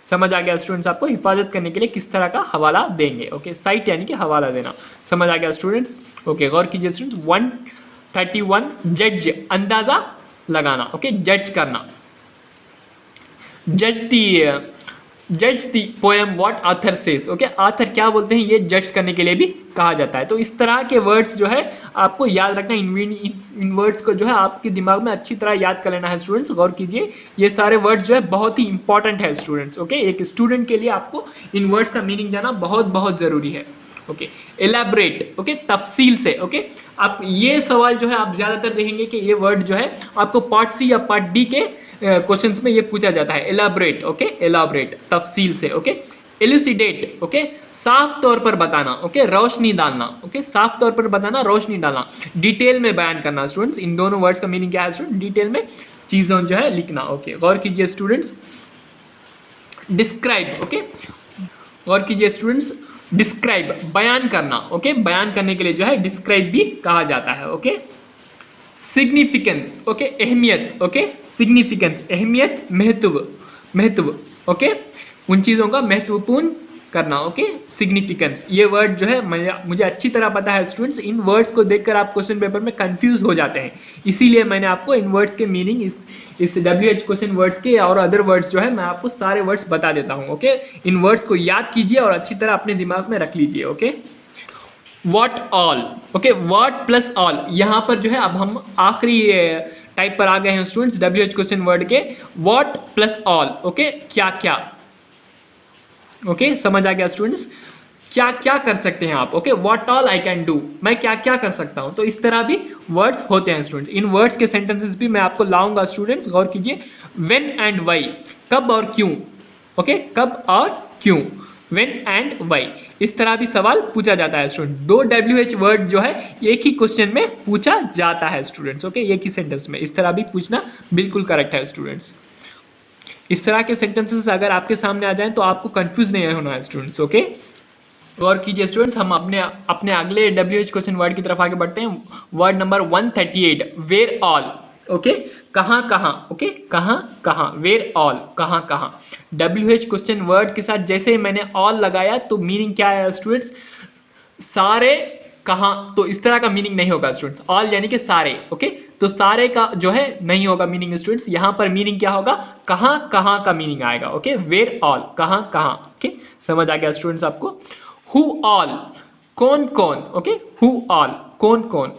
समझ आ गया स्टूडेंट्स आपको, हिफाजत करने के लिए किस तरह का हवाला देंगे। ओके, साइट यानी कि हवाला देना। समझ आ गया स्टूडेंट्स। ओके, गौर कीजिए स्टूडेंट्स। 131, जज, अंदाजा लगाना। ओके, जज करना। जज दी poem what author says. Okay, author क्या बोलते हैं ये जज करने के लिए भी कहा जाता है। तो इस तरह के वर्ड्स जो है आपको याद रखना, इन वर्ड्स को जो है आपके दिमाग में अच्छी तरह याद कर लेना है स्टूडेंट्स। गौर कीजिए, ये सारे वर्ड्स जो है बहुत ही इंपॉर्टेंट है स्टूडेंट्स। ओके, एक स्टूडेंट के लिए आपको इन वर्ड्स का मीनिंग जाना बहुत बहुत जरूरी है। Okay, elaborate. ओके, तफसील से। ओके, आप ये सवाल जो है आप ज्यादातर देखेंगे कि ये वर्ड जो है आपको पार्ट सी या पार्ट डी के क्वेश्चंस में ये पूछा जाता है। एलैबोरेट। ओके, एलैबोरेट, तफसील से। Okay, elucidate. ओके, साफ तौर पर बताना। ओके, रोशनी डालना। ओके, साफ तौर पर बताना, रोशनी डालना। डिटेल में बयान करना स्टूडेंट्स। इन दोनों वर्ड्स का मीनिंग क्या है स्टूडेंट, डिटेल में चीज़ों जो है लिखना। ओके, गौर कीजिए स्टूडेंट्स। डिस्क्राइब, ओके, गौर कीजिए स्टूडेंट्स। डिस्क्राइब बयान करना। ओके, बयान करने के लिए जो है डिस्क्राइब भी कहा जाता है। ओके, सिग्निफिकेंस, ओके, अहमियत। ओके, सिग्निफिकेंस अहमियत, महत्व, महत्व। ओके, उन चीज़ों का महत्वपूर्ण करना। Okay, significance. ये वर्ड जो है मुझे अच्छी तरह पता है स्टूडेंट्स, इन वर्ड्स को देखकर आप क्वेश्चन पेपर में कंफ्यूज हो जाते हैं, इसीलिए मैंने आपको इन वर्ड्स के मीनिंग इस WH क्वेश्चन वर्ड्स के और अदर वर्ड्स जो है मैं आपको सारे वर्ड्स बता देता हूँ। ओके, इन वर्ड्स को याद कीजिए और अच्छी तरह अपने दिमाग में रख लीजिए। Okay, what all, okay, what plus all. यहाँ पर जो है अब हम आखिरी टाइप पर आ गए हैं स्टूडेंट्स WH क्वेश्चन वर्ड के। व्हाट प्लस ऑल, ओके, क्या क्या। ओके, समझ आ गया स्टूडेंट्स, क्या क्या कर सकते हैं आप। Okay, what all I can do, मैं क्या क्या कर सकता हूं। तो इस तरह भी वर्ड्स होते हैं स्टूडेंट्स। इन वर्ड्स के सेंटेंसेस भी मैं आपको लाऊंगा स्टूडेंट्स, गौर कीजिए। व्हेन एंड व्हाई, कब और क्यों। ओके, कब और क्यों, व्हेन एंड व्हाई, इस तरह भी सवाल पूछा जाता है स्टूडेंट। 2 WH वर्ड जो है एक ही क्वेश्चन में पूछा जाता है स्टूडेंट्स। ओके, एक ही सेंटेंस में, इस तरह भी पूछना बिल्कुल करेक्ट है स्टूडेंट्स। इस तरह के सेंटेंसेस अगर आपके सामने आ जाएं तो आपको कंफ्यूज नहीं होना है स्टूडेंट्स। ओके, गौर कीजिए स्टूडेंट्स, हम अपने अगले WH क्वेश्चन वर्ड की तरफ आगे बढ़ते हैं। Word number 138, where all. Okay, कहाँ कहाँ। ओके, कहाँ कहाँ, वेयर ऑल, कहाँ कहाँ। WH क्वेश्चन वर्ड के साथ जैसे ही मैंने ऑल लगाया तो मीनिंग क्या है स्टूडेंट्स, सारे कहाँ। तो इस तरह का मीनिंग नहीं होगा स्टूडेंट्स, ऑल यानी कि सारे। ओके, तो सारे का जो है नहीं होगा मीनिंग स्टूडेंट्स, यहां पर मीनिंग क्या होगा, कहां कहां का मीनिंग आएगा। ओके, वेयर ऑल, कहां कहां। ओके, समझ आ गया स्टूडेंट्स आपको। हु ऑल, कौन कौन। ओके, हु ऑल, कौन कौन।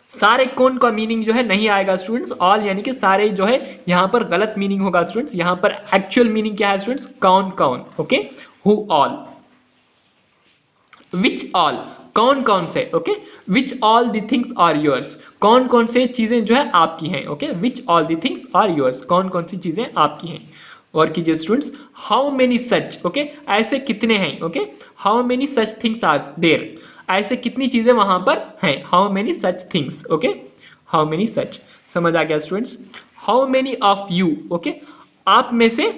सारे कौन का मीनिंग जो है नहीं आएगा स्टूडेंट्स, ऑल यानी कि सारे जो है यहां पर गलत मीनिंग होगा स्टूडेंट्स। यहां पर एक्चुअल मीनिंग क्या है स्टूडेंट्स, कौन कौन। Okay, who all. Which all, कौन कौन से। Okay, which all the things are yours, कौन कौन से चीजें जो है आपकी हैं। Okay, which all the things are yours, कौन कौन सी चीजें आपकी हैं। और कीजिए students, how many such. Okay, ऐसे कितने हैं। Okay, how many such things are there, ऐसे कितनी चीजें वहां पर हैं। How many such things. Okay, how many सच, समझ आ गया students. How many of you, okay, आप में से,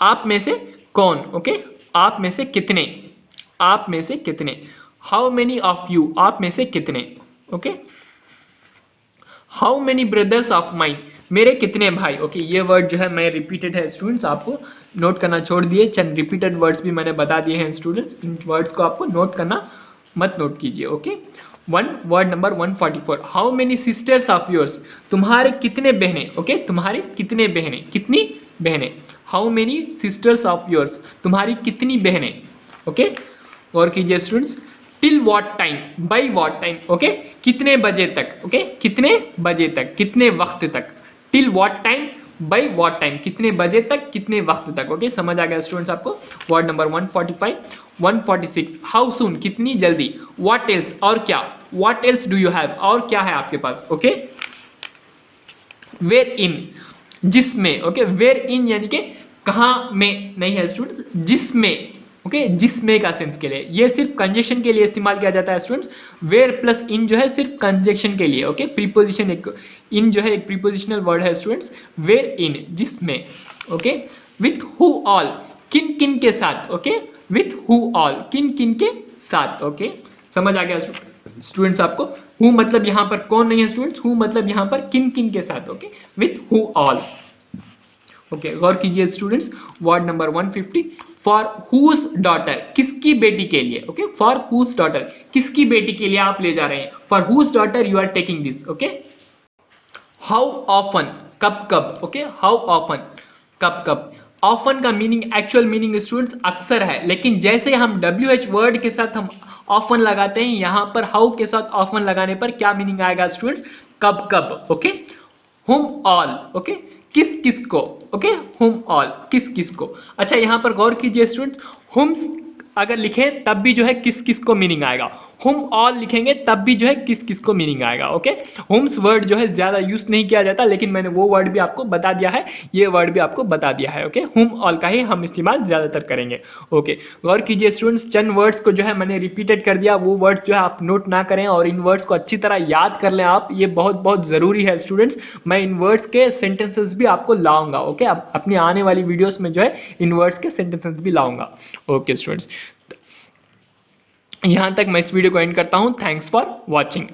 आप में से कौन। ओके, आप में से कितने, आप में से कितने। हाउ मेनी ऑफ यू, आप में से कितने। Okay, how many brothers of mine, मेरे कितने भाई। ओके, ये वर्ड जो है मैं रिपीटेड है स्टूडेंट्स, आपको नोट करना छोड़ दिए, चंद रिपीटेड वर्ड्स भी मैंने बता दिए हैं स्टूडेंट्स, इन वर्ड्स को आपको नोट करना मत नोट कीजिए। Okay, word number 144, how many sisters of yours, तुम्हारे कितने बहनें। ओके, तुम्हारे कितने बहनें, कितनी बहनें। How many sisters of yours, तुम्हारी कितनी बहनें। ओके, और कीजिए students, till what time, by what time. Okay, कितने बजे तक। ओके, कितने बजे तक, कितने वक्त तक। Till what time, by what time, कितने बजे तक, कितने वक्त तक। ओके, समझ आ गया स्टूडेंट्स आपको। वर्ड नंबर 145, 146, हाउ सून, कितनी जल्दी। व्हाट एल्स, और क्या। What else do you have, और क्या है आपके पास। ओके, वेयर इन, जिसमें। ओके, वेयर इन यानी कि कहां में नहीं है स्टूडेंट्स, जिसमें। ओके, जिसमें का सेंस के लिए, ये सिर्फ कंजक्शन के लिए इस्तेमाल किया जाता है स्टूडेंट्स। वेयर प्लस इन जो है सिर्फ कंजक्शन के लिए। ओके, प्रीपोजिशन, एक इन जो है एक प्रीपोजिशनल वर्ड है स्टूडेंट्स। वेयर इन, जिसमें। ओके, विथ हु ऑल, किन किन के साथ। ओके, विथ हु ऑल, किन किन के साथ। ओके, समझ आ गया स्टूडेंट्स आपको। हु मतलब यहां पर कौन नहीं है स्टूडेंट्स, हु मतलब यहां पर किन किन के साथ। Okay, with who all. Okay, गौर कीजिए students. Word number 150, for whose daughter, किसकी बेटी के लिए। ओके, फॉर हुज डॉटर, किसकी बेटी के लिए आप ले जा रहे हैं। For whose daughter you are taking this. Okay, how often, कब कब। ओके, हाउ ऑफन, कब कब। ऑफन का मीनिंग, एक्चुअल मीनिंग स्टूडेंट्स अक्सर है, लेकिन जैसे हम WH वर्ड के साथ हम ऑफन लगाते हैं, यहां पर हाउ के साथ ऑफन लगाने पर क्या मीनिंग आएगा स्टूडेंट्स, कब कब। ओके, हुम ऑल, ओके, किस किस को। ओके, हुम ऑल, किस किस को। अच्छा, यहां पर गौर कीजिए स्टूडेंट्स, हुम्स अगर लिखें तब भी जो है किस किस को मीनिंग आएगा। हुम ऑल लिखेंगे तब भी जो है किस किस को मीनिंग आएगा। ओके, हुम्स वर्ड जो है ज़्यादा यूज नहीं किया जाता, लेकिन मैंने वो वर्ड भी आपको बता दिया है, ये वर्ड भी आपको बता दिया है। ओके, हुम ऑल का ही हम इस्तेमाल ज़्यादातर करेंगे। ओके, गौर कीजिए स्टूडेंट्स, चंद वर्ड्स को जो है मैंने रिपीटेड कर दिया, वो वर्ड्स जो है आप नोट ना करें और इन वर्ड्स को अच्छी तरह याद कर लें आप, ये बहुत बहुत ज़रूरी है स्टूडेंट्स। मैं इन वर्ड्स के सेंटेंसेस भी आपको लाऊंगा। ओके, अपनी आने वाली वीडियोस में जो है इन वर्ड्स के सेंटेंसेस भी लाऊंगा। ओके स्टूडेंट्स, यहाँ तक मैं इस वीडियो को एंड करता हूँ। Thanks for watching.